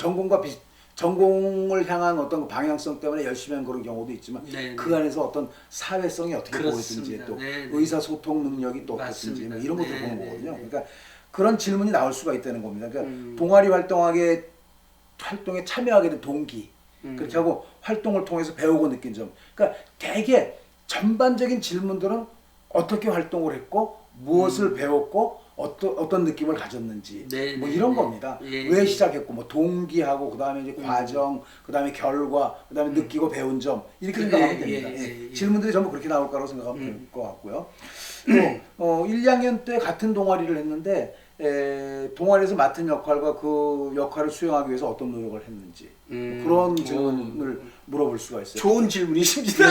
전공을 향한 어떤 방향성 때문에 열심히 한 그런 경우도 있지만 그 안에서 어떤 사회성이 어떻게 보이든지 또 의사소통 능력이 또 어떻든지 뭐 이런 것들 보는 거거든요. 그러니까 그런 질문이 나올 수가 있다는 겁니다. 그러니까 동아리 활동에 참여하게 된 동기 그렇게 하고 활동을 통해서 배우고 느낀 점. 그러니까 되게 전반적인 질문들은 어떻게 활동을 했고 무엇을 배웠고 어떤 느낌을 가졌는지 뭐 이런 겁니다. 왜 시작했고 뭐 동기하고 그다음에 이제 과정, 그다음에 결과, 그다음에 느끼고 배운 점 이렇게 생각하면 됩니다. 질문들이 전부 그렇게 나올 거라고 생각하면 될 것 같고요. 또 1, 2학년 때 같은 동아리를 했는데 동아리에서 맡은 역할과 그 역할을 수행하기 위해서 어떤 노력을 했는지 그런 질문을 물어볼 수가 있어요. 좋은 질문이십니다.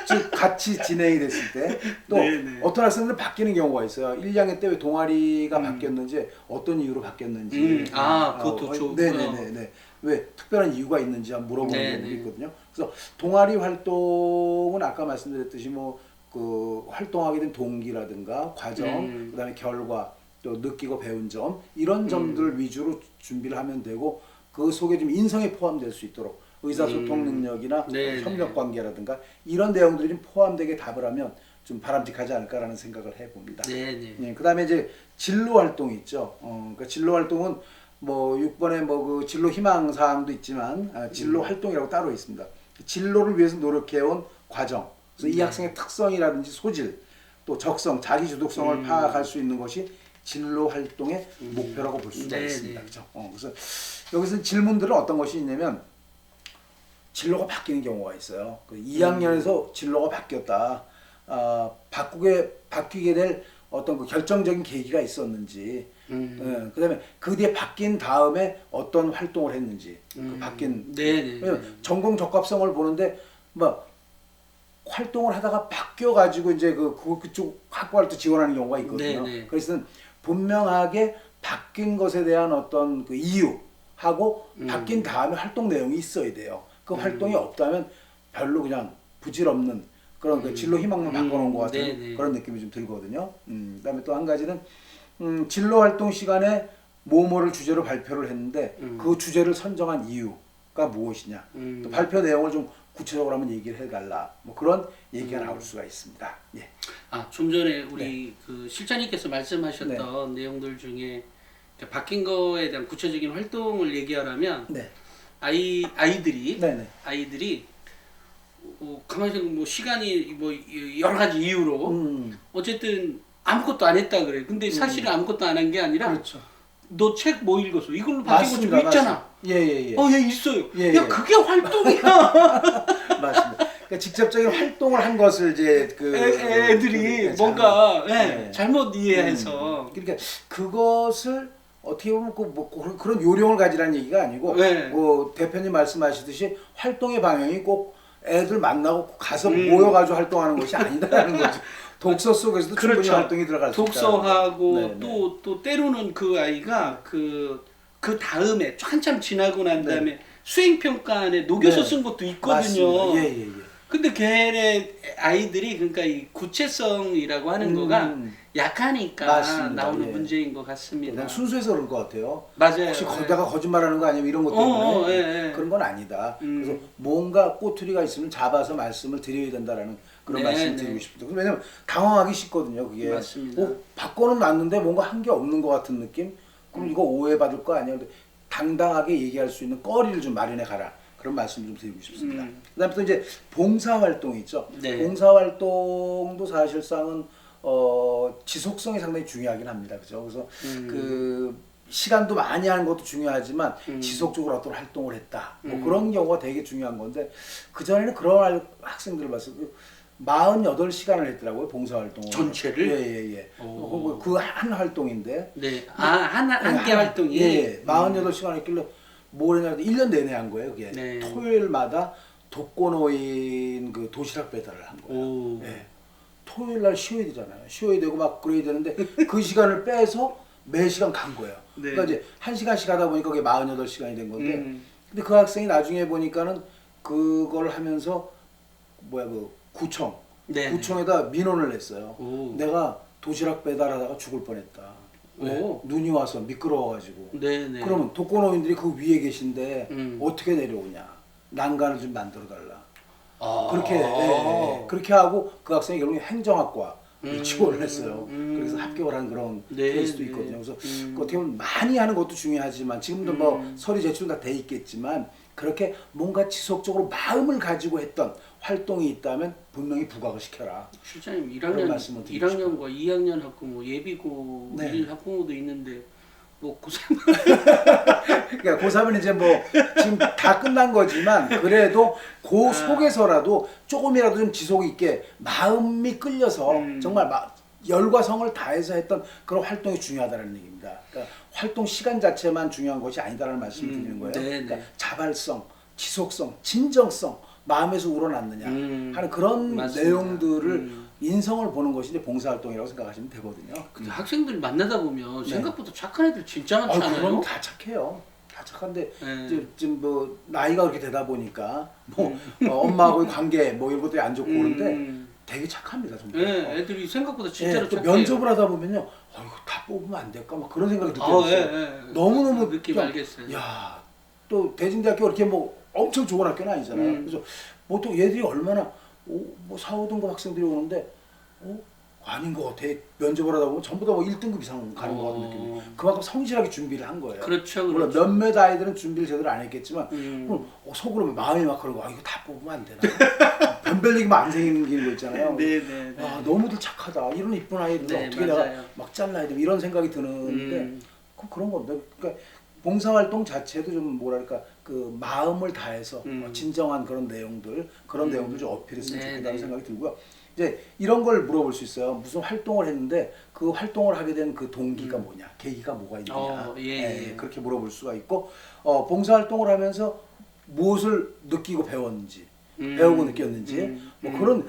즉 같이 진행이 됐을 때 또 어떤 학생들은 바뀌는 경우가 있어요. 1, 2학년 때 왜 동아리가 바뀌었는지 어떤 이유로 바뀌었는지 그것도 좋고요. 왜 특별한 이유가 있는지 한번 물어보는 경우도 있거든요. 그래서 동아리 활동은 아까 말씀드렸듯이 뭐 그 활동하게 된 동기라든가 과정, 그다음에 결과 또 느끼고 배운 점 이런 점들 위주로 준비를 하면 되고 그 속에 좀 인성이 포함될 수 있도록 의사소통 능력이나 협력 관계라든가 이런 내용들이 좀 포함되게 답을 하면 좀 바람직하지 않을까라는 생각을 해봅니다. 그다음에 이제 진로 활동이 있죠. 그러니까 진로 활동은 뭐 6번에 뭐 그 진로 희망 사항도 있지만 진로 활동이라고 따로 있습니다. 진로를 위해서 노력해온 과정. 그래서 이 학생의 특성이라든지 소질, 또 적성, 자기 주도성을 파악할 수 있는 것이 진로 활동의 목표라고 볼 수가 있습니다. 그렇죠? 그래서 여기서 질문들은 어떤 것이 있냐면 진로가 바뀌는 경우가 있어요. 그 2학년에서 진로가 바뀌었다. 바뀌게 될 어떤 그 결정적인 계기가 있었는지, 그다음에 그 뒤에 바뀐 다음에 어떤 활동을 했는지, 그 바뀐 왜냐면 전공 적합성을 보는데 뭐 활동을 하다가 바뀌어 가지고 이제 그쪽 학과를 또 지원하는 경우가 있거든요. 그래서 분명하게 바뀐 것에 대한 어떤 그 이유하고 바뀐 다음에 활동 내용이 있어야 돼요. 그 활동이 없다면 별로 그냥 부질없는 그런 그 진로 희망만 바꿔놓은 것 같은 그런 느낌이 좀 들거든요. 그다음에 또 한 가지는 진로 활동 시간에 뭐뭐를 주제로 발표를 했는데 그 주제를 선정한 이유가 무엇이냐, 또 발표 내용을 좀 구체적으로 한번 얘기를 해달라, 뭐 그런 얘기가 나올 수가 있습니다. 예. 좀 전에 우리 그 실장님께서 말씀하셨던 내용들 중에 바뀐 거에 대한 구체적인 활동을 얘기하라면 아이들이 가만히 생각 뭐 시간이 뭐 여러 가지 이유로 어쨌든 아무것도 안 했다 그래. 근데 사실은 아무것도 안 한 게 아니라 너 책 뭐 읽었어? 이걸로 바뀐 거 좀 있잖아. 예, 있어요. 야, 그게 활동이야. 맞습니다. 그러니까 직접적인 활동을 한 것을 이제 애들이 뭔가 잘못 이해해서. 그러니까 그것을 어떻게 보면 그런 요령을 가지라는 얘기가 아니고, 뭐 대표님 말씀하시듯이 활동의 방향이 꼭 애들 만나고 가서 모여가지고 활동하는 것이 아니다라는 거죠. 독서 속에서도 충분히 활동이 들어갈 수 있다. 독서하고 또 때로는 그 아이가 그 다음에 한참 지나고 난 다음에 수행평가안에 녹여서 쓴 것도 있거든요. 근데 걔네 아이들이 그러니까 이 구체성이라고 하는 거가 약하니까 나오는 문제인 것 같습니다. 순수해서 그런 것 같아요. 맞아요. 혹시 내가 거짓말하는 거 아니면 이런 것 때문에 그런 건 아니다. 그래서 뭔가 꼬투리가 있으면 잡아서 말씀을 드려야 된다라는 그런 말씀을 드리고 싶습니다. 왜냐면 당황하기 쉽거든요. 그게 맞습니다. 바꿔는 놨는데 뭔가 한 게 없는 것 같은 느낌? 그럼 이거 오해받을 거 아니야. 근데 당당하게 얘기할 수 있는 거리를 좀 마련해 가라. 그런 말씀 좀 드리고 싶습니다. 그다음에 또 이제 봉사활동 있죠. 봉사활동도 사실상은 지속성이 상당히 중요하긴 합니다. 그죠? 그래서 그 시간도 많이 하는 것도 중요하지만 지속적으로 어떤 활동을 했다. 뭐 그런 경우가 되게 중요한 건데, 그전에는 그런 학생들을 봤어요. 48시간을 했더라고요, 봉사활동을. 전체를? 그 한 활동인데. 한 개 활동이? 48시간 했길래 뭘 했냐, 1년 내내 한 거예요, 그게. 토요일마다 독거노인 그 도시락 배달을 한 거예요. 토요일 날 쉬어야 되잖아요. 쉬어야 되고 막 그래야 되는데 그 시간을 빼서 매 시간 간 거예요. 그러니까 이제 1시간씩 하다 보니까 그게 48시간이 된 건데, 근데 그 학생이 나중에 보니까는 그걸 하면서 구청에다 민원을 냈어요. 내가 도시락 배달하다가 죽을 뻔했다. 눈이 와서 미끄러워가지고. 그러면 독거노인들이 그 위에 계신데 어떻게 내려오냐. 난간을 좀 만들어달라. 그렇게 하고 그 학생이 결국에 행정학과 지원을 했어요. 그래서 합격을 한 그런 케이스도 있거든요. 그래서 어떻게 보면 많이 하는 것도 중요하지만, 지금도 뭐 서류 제출 다 돼 있겠지만, 그렇게 뭔가 지속적으로 마음을 가지고 했던 활동이 있다면 분명히 부각을 시켜라. 실장님 1학년과 2학년 학부, 뭐 예비고 1 학부모도 있는데 뭐 고3 그러니까 고3은 이제 뭐 지금 다 끝난 거지만, 그래도 그 속에서라도 조금이라도 좀 지속 있게 마음이 끌려서 정말 열과 성을 다해서 했던 그런 활동이 중요하다는 얘기입니다. 그러니까 활동 시간 자체만 중요한 것이 아니다라는 말씀을 드리는 거예요. 그러니까 자발성, 지속성, 진정성, 마음에서 우러났느냐 하는 그런 내용들을 인성을 보는 것이 이제 봉사활동이라고 생각하시면 되거든요. 근데 학생들 만나다 보면 생각보다 착한 애들 진짜 많잖아요. 그럼 다 착해요. 다 착한데 지금 뭐 나이가 그렇게 되다 보니까 뭐 엄마하고의 관계 뭐 이런 것들이 안 좋고 그런데 되게 착합니다, 정말. 애들이 생각보다 진짜로 또 착해요. 면접을 하다 보면요, 이거 다 뽑으면 안 될까, 막 그런 생각이 들었어요. 너무너무 느낌 알겠어요. 야, 또 대진대학교 이렇게 뭐 엄청 좋은 학교는 아니잖아요. 그래서 보통 얘들이 얼마나 뭐 4, 5등급 학생들이 오는데 아닌 것 같아. 면접을 하다 보면 전부 다 뭐 1등급 이상 가는 것 같은 느낌이. 그만큼 성실하게 준비를 한 거예요. 그렇죠. 물론 몇몇 아이들은 준비를 제대로 안 했겠지만 속으로 마음이 막 그런 거, 이거 다 뽑으면 안 되나? 변별력이만 안 생기는 거 있잖아요. 너무들 착하다. 이런 이쁜 아이들 어떻게 내가 막 잘라야 돼? 이런 생각이 드는데 그런 건데. 그러니까 봉사활동 자체도 좀 뭐랄까 그 마음을 다해서 진정한 그런 내용들 그런 내용들 좀 어필했으면 네, 좋겠다는 네. 생각이 들고요. 이제 이런 걸 물어볼 수 있어요. 무슨 활동을 했는데 그 활동을 하게 된 그 동기가 뭐냐, 계기가 뭐가 있느냐, 예. 그렇게 물어볼 수가 있고 봉사활동을 하면서 무엇을 느끼고 배웠는지, 배우고 느꼈는지, 뭐 그런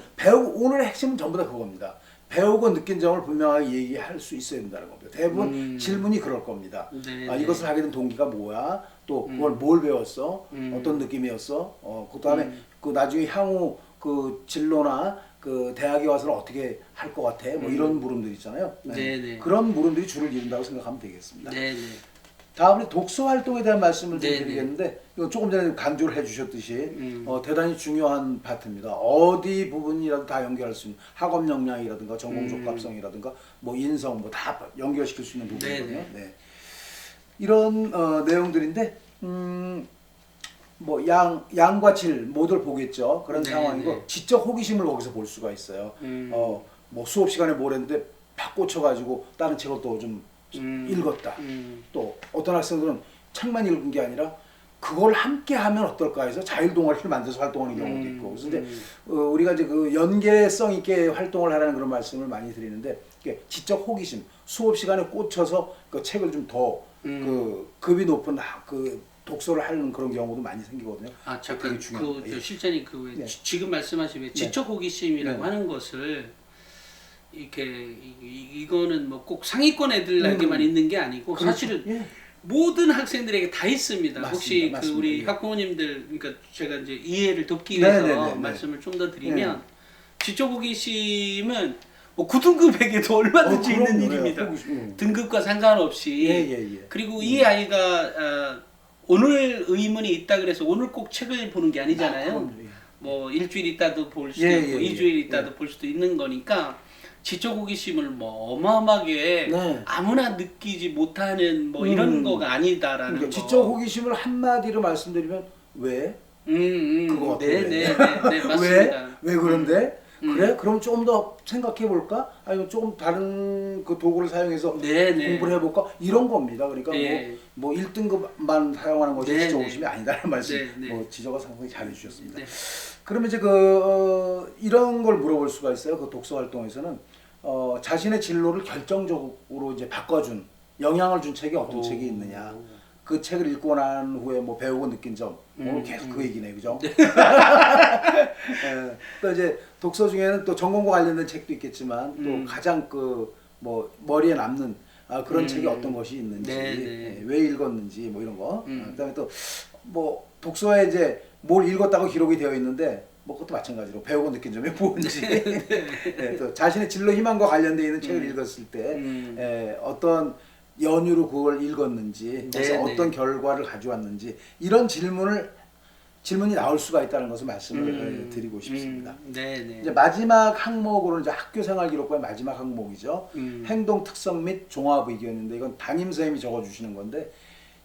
오늘의 핵심은 전부 다 그겁니다. 배우고 느낀 점을 분명하게 얘기할 수 있어야 된다는 겁니다. 대부분 질문이 그럴 겁니다. 네, 이것을 하게 된 동기가 뭐야? 또 그걸 뭘 배웠어? 어떤 느낌이었어? 그다음에 그 나중에 향후 그 진로나 그 대학에 와서는 어떻게 할 것 같아? 뭐 이런 물음들 있잖아요. 네, 네. 그런 물음들이 줄을 이룬다고 생각하면 되겠습니다. 네, 네. 다음으로 독서 활동에 대한 말씀을 좀 네, 드리겠는데 이거 조금 전에 강조를 해주셨듯이 대단히 중요한 파트입니다. 어디 부분이라도 다 연결할 수 있는 학업 역량이라든가 전공 적합성이라든가 뭐 인성 뭐 다 연결시킬 수 있는 부분이거든요. 네, 네. 이런 내용들인데 뭐 양과 질 모두를 보겠죠. 그런 네, 상황이고 네. 지적 호기심을 거기서 볼 수가 있어요. 뭐 수업 시간에 뭘 했는데 팍 꽂혀가지고 다른 책을 또 좀 읽었다. 또 어떤 학생들은 책만 읽은 게 아니라 그걸 함께 하면 어떨까 해서 자율동아리를 만들어서 활동하는 경우도 있고. 그래서 이제 우리가 이제 그 연계성 있게 활동을 하라는 그런 말씀을 많이 드리는데 이게 지적 호기심, 수업 시간에 꽂혀서 그 책을 좀 더 그 급이 높은 그 독서를 하는 그런 경우도 많이 생기거든요. 아, 되게 잠깐 중요합니다. 그 예. 실장님 그 네. 지금 말씀하신 왜 지적 호기심이라고 네. 하는 것을 이렇게 이거는 뭐 꼭 상위권 애들에게만 있는 게 아니고 그렇죠. 사실은 예. 모든 학생들에게 다 있습니다. 맞습니다. 혹시 그 맞습니다. 우리 예. 학부모님들 그러니까 제가 이제 이해를 돕기 네, 위해서 네, 네, 네. 말씀을 좀 더 드리면 지적 호기심은 뭐 9등급에게도 얼마든지 있는 그럼요. 일입니다. 호기심. 등급과 상관없이. 예. 그리고 이 아이가 오늘 의문이 있다 그래서 오늘 꼭 책을 보는 게 아니잖아요. 그럼요. 예. 뭐 일주일 있다도 볼 수도 예, 있고 예, 이주일 예. 있다도 볼 수도 있는 거니까 지적 호기심을 뭐 어마어마하게 네. 아무나 느끼지 못하는 뭐 이런 거가 아니다라는 그러니까 거. 지적 호기심을 한마디로 말씀드리면 왜? 그거 어떻게 네, 돼? 맞습니다. 왜 그런데? 그래? 그럼 조금 더 생각해 볼까? 아니면 조금 다른 그 도구를 사용해서 네. 공부를 해볼까? 이런 겁니다. 그러니까 네. 뭐 1등급만 사용하는 것이 네, 지적 네. 호기심이 아니다라는 말씀. 네. 뭐 지적을 상당히 잘 해주셨습니다. 네. 그러면 이제 이런 걸 물어볼 수가 있어요. 그 독서 활동에서는 자신의 진로를 결정적으로 이제 바꿔준 영향을 준 책이 어떤 책이 있느냐. 그 책을 읽고 난 후에 뭐 배우고 느낀 점 오늘 계속 그 얘기네, 그죠? 또 이제 독서 중에는 또 전공과 관련된 책도 있겠지만 또 가장 그 뭐 머리에 남는 그런 책이 어떤 것이 있는지, 왜 읽었는지 뭐 이런 거. 그다음에 또 뭐 독서에 이제 뭘 읽었다고 기록이 되어 있는데 뭐 그것도 마찬가지로 배우고 느낀 점이 뭔지, 또 자신의 진로 희망과 관련되어 있는 책을 읽었을 때 어떤 연유로 그걸 읽었는지, 그래서 어떤 결과를 가져왔는지 이런 질문이 나올 수가 있다는 것을 말씀을 드리고 싶습니다. 이제 마지막 항목으로는 이제 학교생활 기록과의 마지막 항목이죠. 행동 특성 및 종합 의견인데 이건 담임 선생님이 적어주시는 건데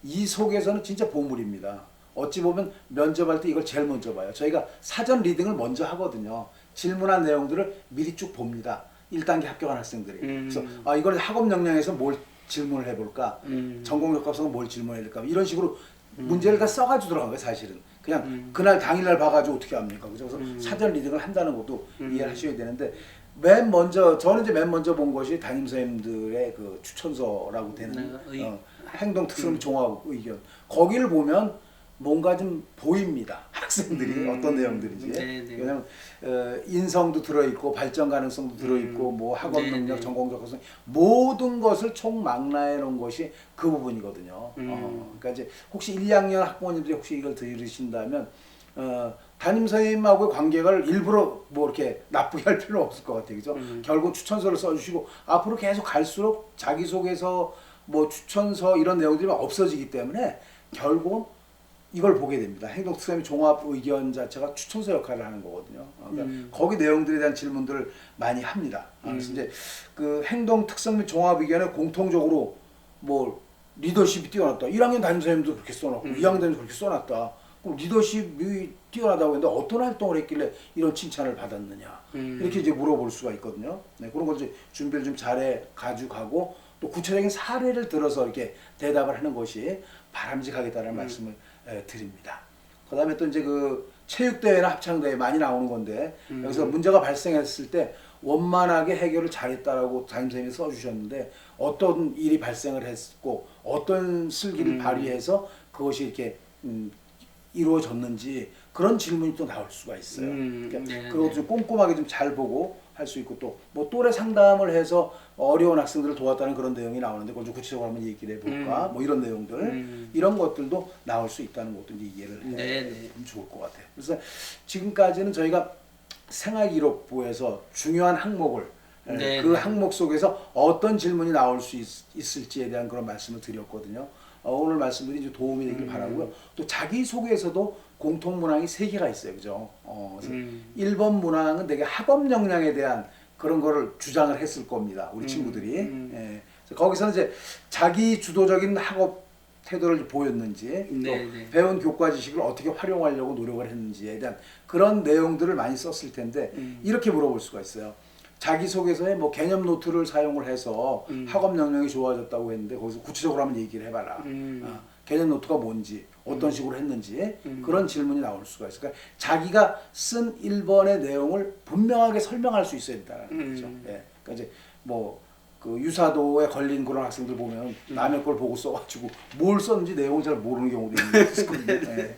이 속에서는 진짜 보물입니다. 어찌 보면 면접할 때 이걸 제일 먼저 봐요. 저희가 사전 리딩을 먼저 하거든요. 질문한 내용들을 미리 쭉 봅니다. 1단계 합격한 학생들이. 그래서 이걸 학업 역량에서 뭘 질문을 해볼까? 전공 적합성은 뭘 질문해야 될까? 이런 식으로 문제를 다 써가지고 들어간 거예요, 사실은. 그냥 그날 당일날 봐가지고 어떻게 합니까? 그래서 사전 리딩을 한다는 것도 이해하셔야 되는데 저는 이제 맨 먼저 본 것이 담임 선생님들의 그 추천서라고 되는 행동 특성 종합 의견. 거기를 보면 뭔가 좀 보입니다. 학생들이 어떤 내용들인지. 왜냐면 인성도 들어있고 발전 가능성도 들어있고 뭐 학업 능력, 전공 적합성 모든 것을 총망라해 놓은 것이 그 부분이거든요. 그러니까 이제 혹시 1, 2학년 학부모님들이 혹시 이걸 들으신다면 담임 선생님하고의 관계를 일부러 뭐 이렇게 나쁘게 할 필요는 없을 것 같아요. 그죠? 결국 추천서를 써주시고 앞으로 계속 갈수록 자기소개서 뭐 추천서 이런 내용들이 없어지기 때문에 결국은 이걸 보게 됩니다. 행동 특성의 종합 의견 자체가 추천서 역할을 하는 거거든요. 그러니까 거기 내용들에 대한 질문들을 많이 합니다. 그래서 이제 그 행동 특성 및 종합 의견에 공통적으로 뭐 리더십이 뛰어났다. 1학년 담임 선생님도 그렇게 써놨고 2학년 담임도 그렇게 써놨다. 그럼 리더십이 뛰어나다고 했는데 어떤 활동을 했길래 이런 칭찬을 받았느냐. 이렇게 이제 물어볼 수가 있거든요. 그런 걸 이제 준비를 좀 잘해 가지고 가고 또 구체적인 사례를 들어서 이렇게 대답을 하는 것이 바람직하겠다는 말씀을 드립니다. 그다음에 또 이제 그 체육대회나 합창대회 많이 나오는 건데 여기서 문제가 발생했을 때 원만하게 해결을 잘했다라고 담임선생님이 써주셨는데 어떤 일이 발생을 했고 어떤 슬기를 발휘해서 그것이 이렇게 이루어졌는지 그런 질문이 또 나올 수가 있어요. 그러니까 그것도 좀 꼼꼼하게 좀 잘 보고 할 수 있고 또 뭐 또래 상담을 해서 어려운 학생들을 도왔다는 그런 내용이 나오는데 그걸 좀 구체적으로 한번 얘기를 해볼까 뭐 이런 내용들 이런 것들도 나올 수 있다는 것도 이제 이해를 해주면 좋을 것 같아요. 그래서 지금까지는 저희가 생활기록부에서 중요한 항목을 그 항목 속에서 어떤 질문이 나올 수 있을지에 대한 그런 말씀을 드렸거든요. 오늘 말씀들이 좀 도움이 되길 바라고요. 또 자기소개에서도 공통 문항이 3개가 있어요. 그죠? 1번 문항은 되게 학업 역량에 대한 그런 거를 주장을 했을 겁니다. 우리 친구들이. 예. 그래서 거기서는 이제 자기 주도적인 학업 태도를 보였는지 또 배운 교과 지식을 어떻게 활용하려고 노력을 했는지에 대한 그런 내용들을 많이 썼을 텐데 이렇게 물어볼 수가 있어요. 자기소개서에 뭐 개념 노트를 사용을 해서 학업 역량이 좋아졌다고 했는데 거기서 구체적으로 한번 얘기를 해봐라. 개념 노트가 뭔지 어떤 식으로 했는지 그런 질문이 나올 수가 있어요. 그러니까 자기가 쓴 1번의 내용을 분명하게 설명할 수 있어야 된다는 거죠. 예. 그러니까 이제 뭐 그 유사도에 걸린 그런 학생들 보면 남의 걸 보고 써가지고 뭘 썼는지 내용을 잘 모르는 경우도 있을 겁니다. 예.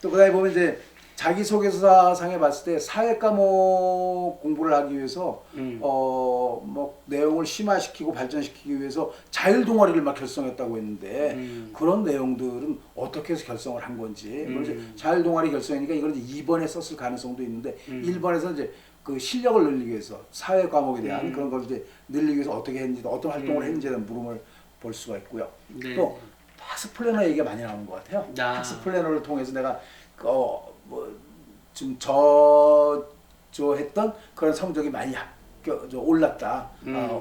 또 그다음에 보면 이제 자기소개서상에 봤을 때 사회 과목 공부를 하기 위해서 뭐 내용을 심화시키고 발전시키기 위해서 자율 동아리를 막 결성했다고 했는데 그런 내용들은 어떻게 해서 결성을 한 건지 이제 자율 동아리 결성이니까 이걸 이제 2번에 썼을 가능성도 있는데 1번에서 이제 그 실력을 늘리기 위해서 사회 과목에 대한 그런 걸 이제 늘리기 위해서 어떻게 했는지 어떤 활동을 했는지에 대한 물음을 볼 수가 있고요. 또 학습 플래너 얘기가 많이 나오는 것 같아요. 학습 플래너를 통해서 내가 좀 저조했던 그런 성적이 많이 올랐다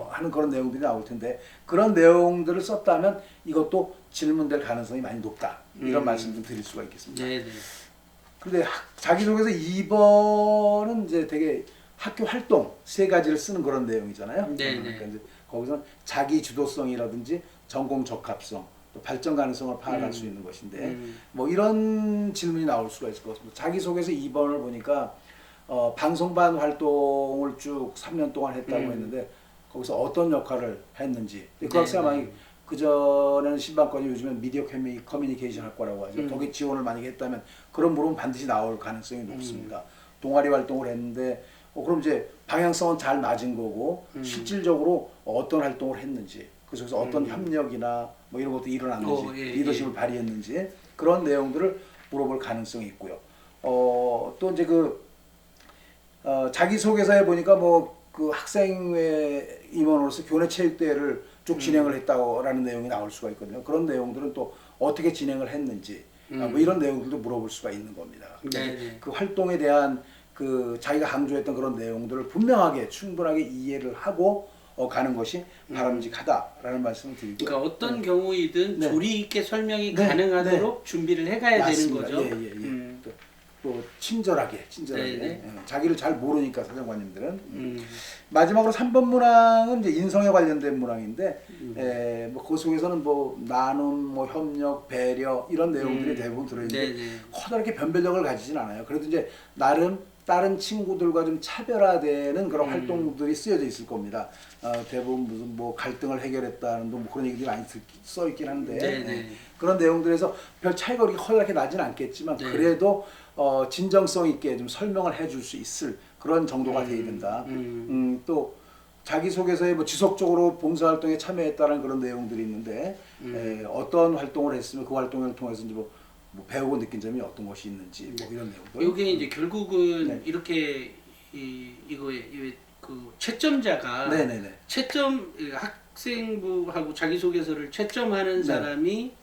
하는 그런 내용들이 나올 텐데 그런 내용들을 썼다면 이것도 질문될 가능성이 많이 높다 이런 말씀 좀 드릴 수가 있겠습니다. 그런데 자기소개서 2번은 이제 되게 학교 활동 3가지를 쓰는 그런 내용이잖아요. 그러니까 이제 거기서 자기 주도성이라든지 전공 적합성 또 발전 가능성을 파악할 수 있는 것인데 뭐 이런 질문이 나올 수가 있을 것 같습니다. 자기소개서 2번을 보니까 방송반 활동을 쭉 3년 동안 했다고 했는데 거기서 어떤 역할을 했는지 그 학생이 만약에 그전에는 신방권이 요즘엔 미디어 커뮤니케이션 학과라고 하죠. 거기 지원을 만약에 했다면 그런 물음은 반드시 나올 가능성이 높습니다. 동아리 활동을 했는데 그럼 이제 방향성은 잘 맞은 거고 실질적으로 어떤 활동을 했는지 그 속에서 어떤 협력이나 뭐 이런 것도 일어났는지 리더십을 발휘했는지 그런 내용들을 물어볼 가능성이 있고요. 또 이제 자기소개서에 보니까 뭐 그 학생회 임원으로서 교내 체육대회를 쭉 진행을 했다라는 내용이 나올 수가 있거든요. 그런 내용들은 또 어떻게 진행을 했는지 뭐 이런 내용들도 물어볼 수가 있는 겁니다. 그 활동에 대한 그 자기가 강조했던 그런 내용들을 분명하게 충분하게 이해를 하고 가는 것이 바람직하다라는 말씀을 드리고 그러니까 어떤 경우이든 조리 있게 설명이 가능하도록 준비를 해가야 맞습니다. 되는 거죠. 또 친절하게 자기를 잘 모르니까 사정관님들은 마지막으로 3번 문항은 이제 인성에 관련된 문항인데 뭐 그 속에서는 뭐 나눔, 뭐 협력, 배려 이런 내용들이 대부분 들어있는데 커다랗게 변별력을 가지진 않아요. 그래도 이제 나름 다른 친구들과 좀 차별화되는 그런 활동들이 쓰여져 있을 겁니다. 대부분 무슨 뭐 갈등을 해결했다는 뭐 그런 얘기들이 많이 써 있긴 한데 그런 내용들에서 별 차이가 그렇게 커다랗게 나지는 않겠지만 그래도 진정성 있게 좀 설명을 해줄 수 있을 그런 정도가 돼야 된다. 또 자기소개서에 뭐 지속적으로 봉사활동에 참여했다는 그런 내용들이 있는데 어떤 활동을 했으면 그 활동을 통해서 이제 뭐 배우고 느낀 점이 어떤 것이 있는지 뭐 이런 내용들. 이게 이제 결국은 이렇게 이거에 그 채점자가 채점 학생부하고 자기소개서를 채점하는 사람이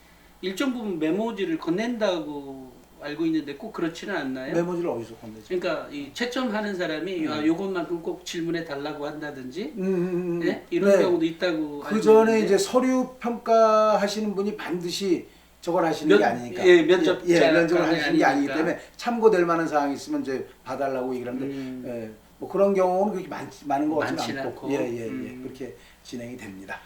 일정 부분 메모지를 건넨다고 알고 있는데 꼭 그렇지는 않나요? 메모지를 어디서 건네죠? 그러니까 이 채점하는 사람이 요것만큼 꼭 질문해 달라고 한다든지 이런 경우도 있다고 그 전에 이제 서류 평가하시는 분이 반드시 저걸 하시는 게 아니니까. 예, 면접자 면접을 하시는 게 아니기 아니니까. 때문에 참고될 만한 사항이 있으면 이제 봐달라고 얘기를 하는데 뭐 그런 경우는 그렇게 많은 것 같지는 많지는 않고 않고. 그렇게 진행이 됩니다.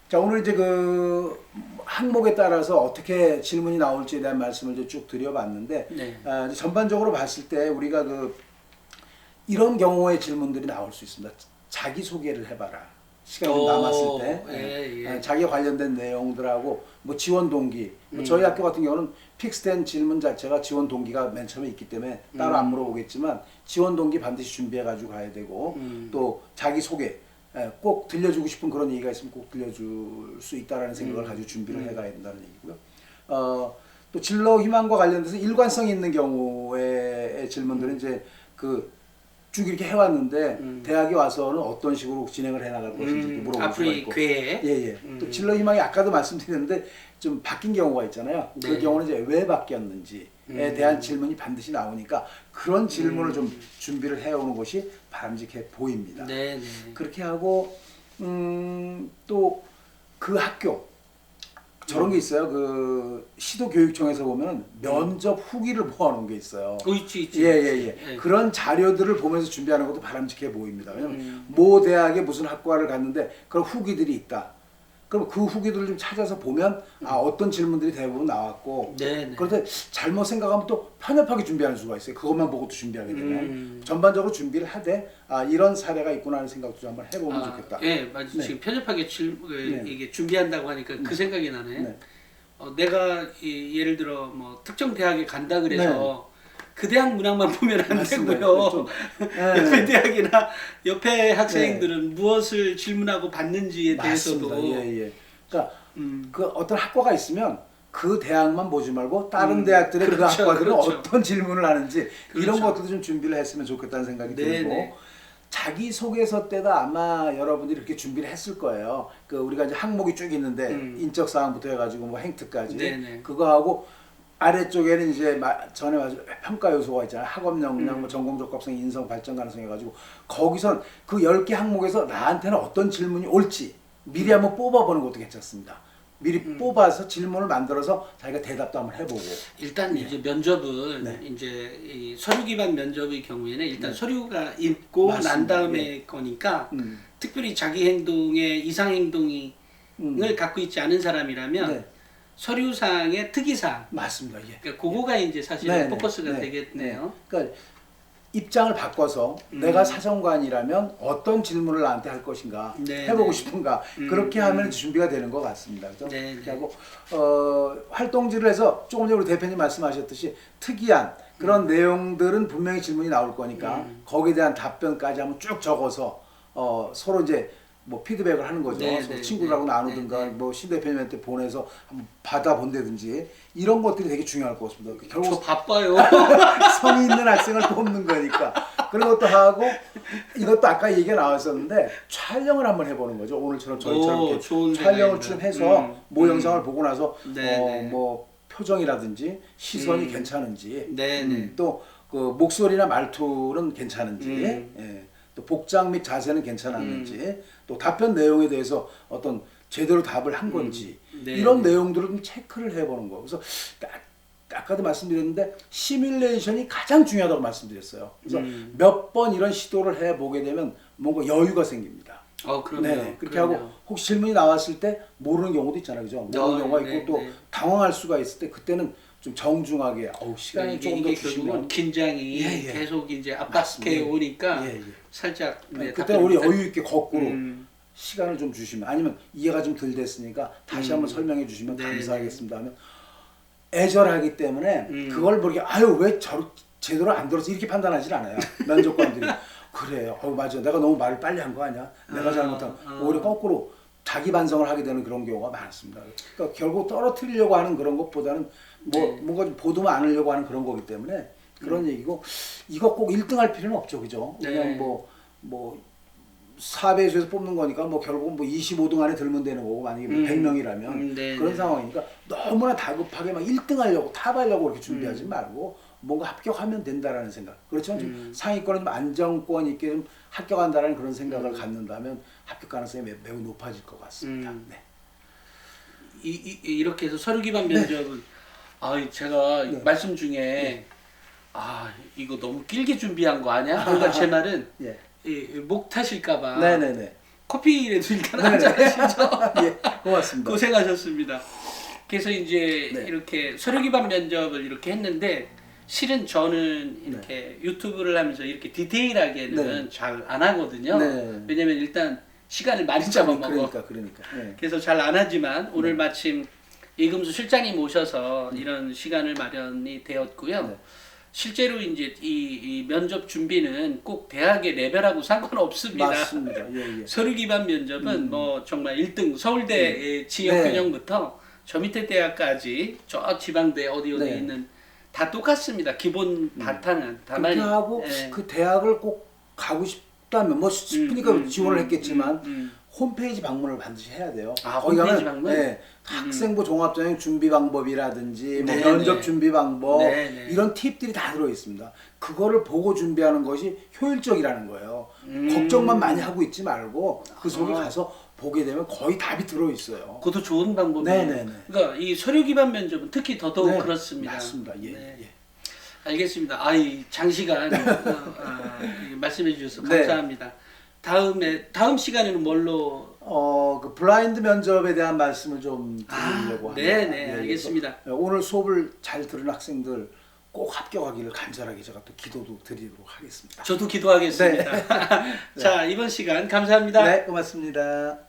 자, 오늘 이제 그 항목에 따라서 어떻게 질문이 나올지에 대한 말씀을 이제 쭉 드려봤는데 네. 이제 전반적으로 봤을 때 우리가 그 이런 경우의 질문들이 나올 수 있습니다. 자기 소개를 해봐라. 시간이 좀 남았을 때 자기 관련된 내용들하고 뭐 지원 동기. 뭐 저희 학교 같은 경우는 픽스된 질문 자체가 지원 동기가 맨 처음에 있기 때문에 따로 안 물어보겠지만 지원 동기 반드시 준비해 가지고 가야 되고 또 자기 소개. 꼭 들려주고 싶은 그런 얘기가 있으면 꼭 들려줄 수 있다라는 생각을 가지고 준비를 해가야 된다는 얘기고요. 또 진로 희망과 관련돼서 일관성 있는 경우의 질문들은 이제 그 쭉 이렇게 해왔는데 대학에 와서는 어떤 식으로 진행을 해나갈 것인지 물어볼 수가 있고. 또 진로 희망이 아까도 말씀드렸는데 좀 바뀐 경우가 있잖아요. 네. 그 경우는 이제 왜 바뀌었는지에 대한 질문이 반드시 나오니까 그런 질문을 좀 준비를 해오는 것이 바람직해 보입니다. 네. 그렇게 하고 또 그 학교 저런 게 있어요. 그 시도교육청에서 보면 면접 후기를 모아놓은 게 있어요. 있지. 그런 자료들을 보면서 준비하는 것도 바람직해 보입니다. 왜냐면 모 대학에 무슨 학과를 갔는데 그런 후기들이 있다. 그럼 그 후기들을 좀 찾아서 보면 어떤 질문들이 대부분 나왔고 그런데 잘못 생각하면 또 편협하게 준비하는 수가 있어요. 그것만 보고 또 준비하게 되면 전반적으로 준비를 하되 이런 사례가 있구나 하는 생각도 좀 한번 해보면 좋겠다. 맞아요. 지금 편협하게 이게 준비한다고 하니까 그 생각이 나네. 내가 예를 들어 뭐 특정 대학에 간다 그래서 그 대학 문항만 보면 안 되고요. 옆에 대학이나 옆에 학생들은 무엇을 질문하고 받는지에 대해서도. 그러니까 그 어떤 학과가 있으면 그 대학만 보지 말고 다른 대학들의 그 학과들은 어떤 질문을 하는지 이런 것들도 좀 준비를 했으면 좋겠다는 생각이 들고 자기소개서 때가 아마 여러분들이 이렇게 준비를 했을 거예요. 그 우리가 이제 항목이 쭉 있는데 인적 사항부터 해가지고 뭐 행특까지 그거하고 아래쪽에는 이제 전에 평가 요소가 있잖아요. 학업 역량, 뭐 전공 적합성, 인성 발전 가능성 해가지고 거기선 그 10개 항목에서 나한테는 어떤 질문이 올지 미리 한번 뽑아보는 것도 괜찮습니다. 미리 뽑아서 질문을 만들어서 자기가 대답도 한번 해보고. 일단 이제 면접은 이제 이 서류 기반 면접의 경우에는 일단 서류가 있고 난 다음에 거니까 특별히 자기 행동의 이상 행동을 갖고 있지 않은 사람이라면 서류상의 특이사항. 맞습니다. 그러니까 그거가 이제 사실 포커스가 되겠네요. 그러니까 입장을 바꿔서 내가 사정관이라면 어떤 질문을 나한테 할 것인가 해보고 싶은가 그렇게 하면 준비가 되는 것 같습니다. 그렇죠? 그렇게 하고 활동지를 해서 조금 전에 우리 대표님 말씀하셨듯이 특이한 그런 내용들은 분명히 질문이 나올 거니까 거기에 대한 답변까지 한번 쭉 적어서 서로 이제 뭐 피드백을 하는 거죠. 친구들하고 나누든가 뭐 신 대표님한테 보내서 한번 받아본다든지 이런 것들이 되게 중요할 것 같습니다. 결국 저 바빠요. 성의 있는 학생을 뽑는 거니까 그런 것도 하고 이것도 아까 얘기가 나왔었는데 촬영을 한번 해보는 거죠. 오늘처럼 저희처럼 이렇게 촬영을 좀 해서 모 영상을 보고 나서 뭐 표정이라든지 시선이 괜찮은지 또 그 목소리나 말투는 괜찮은지 또 복장 및 자세는 괜찮았는지 또 답변 내용에 대해서 어떤 제대로 답을 한 건지 이런 내용들을 좀 체크를 해보는 거. 그래서 아까도 말씀드렸는데 시뮬레이션이 가장 중요하다고 말씀드렸어요. 그래서 몇 번 이런 시도를 해보게 되면 뭔가 여유가 생깁니다. 그럼요. 그렇게 하고 혹시 질문이 나왔을 때 모르는 경우도 있잖아요. 그죠? 모르는 경우가 있고 또 당황할 수가 있을 때 그때는 좀 정중하게 시간이 조금 더 주시면 긴장이 계속 이제 압박해 오니까 살짝 그때 우리 여유 있게 거꾸로 시간을 좀 주시면 아니면 이해가 좀 덜 됐으니까 다시 한번 설명해 주시면 감사하겠습니다 하면 애절하기 때문에 그걸 모르게 왜 제대로 안 들어서 이렇게 판단하진 않아요. 면접관들이 그래요. 맞아. 내가 너무 말을 빨리 한 거 아니야? 내가 잘못한 오히려 거꾸로 자기 반성을 하게 되는 그런 경우가 많습니다. 그러니까 결국 떨어뜨리려고 하는 그런 것보다는 뭔가 좀 보도만 않으려고 하는 그런 거기 때문에 그런 얘기고 이거 꼭 1등 할 필요는 없죠. 그죠? 그냥 뭐 4배수에서 뽑는 거니까 뭐 결국은 뭐 25등 안에 들면 되는 거고 만약에 100명이라면 그런 상황이니까 너무나 다급하게 막 1등 하려고 탑하려고 그렇게 준비하지 말고 뭔가 합격하면 된다라는 생각. 그렇지만 좀 상위권은 좀 안정권 있게 좀 합격한다라는 그런 생각을 갖는다면 합격 가능성이 매우 높아질 것 같습니다. 이렇게 해서 서류 기반 면접은 제가 네. 말씀 중에 이거 너무 길게 준비한 거 아니야? 그러니까 제 말은 예. 목 타실까봐 네네네. 커피라도 일단 네네. 한잔하시죠. 예, 고맙습니다. 고생하셨습니다. 그래서 이제 네. 이렇게 서류 기반 면접을 이렇게 했는데 실은 저는 이렇게 유튜브를 하면서 이렇게 디테일하게는 네. 잘 안 하거든요. 네. 왜냐면 일단 시간을 많이 잡아먹어. 그러니까. 예. 그래서 잘 안 하지만 오늘 마침 이금수 실장님 오셔서 이런 시간을 마련이 되었고요. 네. 실제로 이제 이 면접 준비는 꼭 대학의 레벨하고 상관없습니다. 맞습니다. 예. 서류 기반 면접은 뭐 정말 1등 서울대 지역 네. 균형부터 저 밑에 대학까지 저 지방대 어디 네. 있는 다 똑같습니다. 기본 바탕은 다만 그렇게 하고 그 대학을 꼭 가고 싶다면 뭐 싶으니까 지원을 했겠지만 홈페이지 방문을 반드시 해야 돼요. 거기 홈페이지 가면, 방문? 네, 학생부 종합전형 준비 방법이라든지 뭐 네, 면접 네. 준비 방법 네. 이런 팁들이 다 들어 있습니다. 그거를 보고 준비하는 것이 효율적이라는 거예요. 걱정만 많이 하고 있지 말고 그 속에 가서 보게 되면 거의 답이 들어 있어요. 그것도 좋은 방법이에요. 네네네. 그러니까 이 서류 기반 면접은 특히 더더욱 네, 그렇습니다. 맞습니다. 예. 네. 예. 알겠습니다. 이 장시간 말씀해 주셔서 네. 감사합니다. 다음 시간에는 뭘로? 그 블라인드 면접에 대한 말씀을 좀 드리려고 합니다. 네네, 예, 알겠습니다. 그래서 오늘 수업을 잘 들은 학생들 꼭 합격하기를 간절하게 제가 또 기도도 드리도록 하겠습니다. 저도 기도하겠습니다. 자, 이번 시간 감사합니다. 네, 고맙습니다.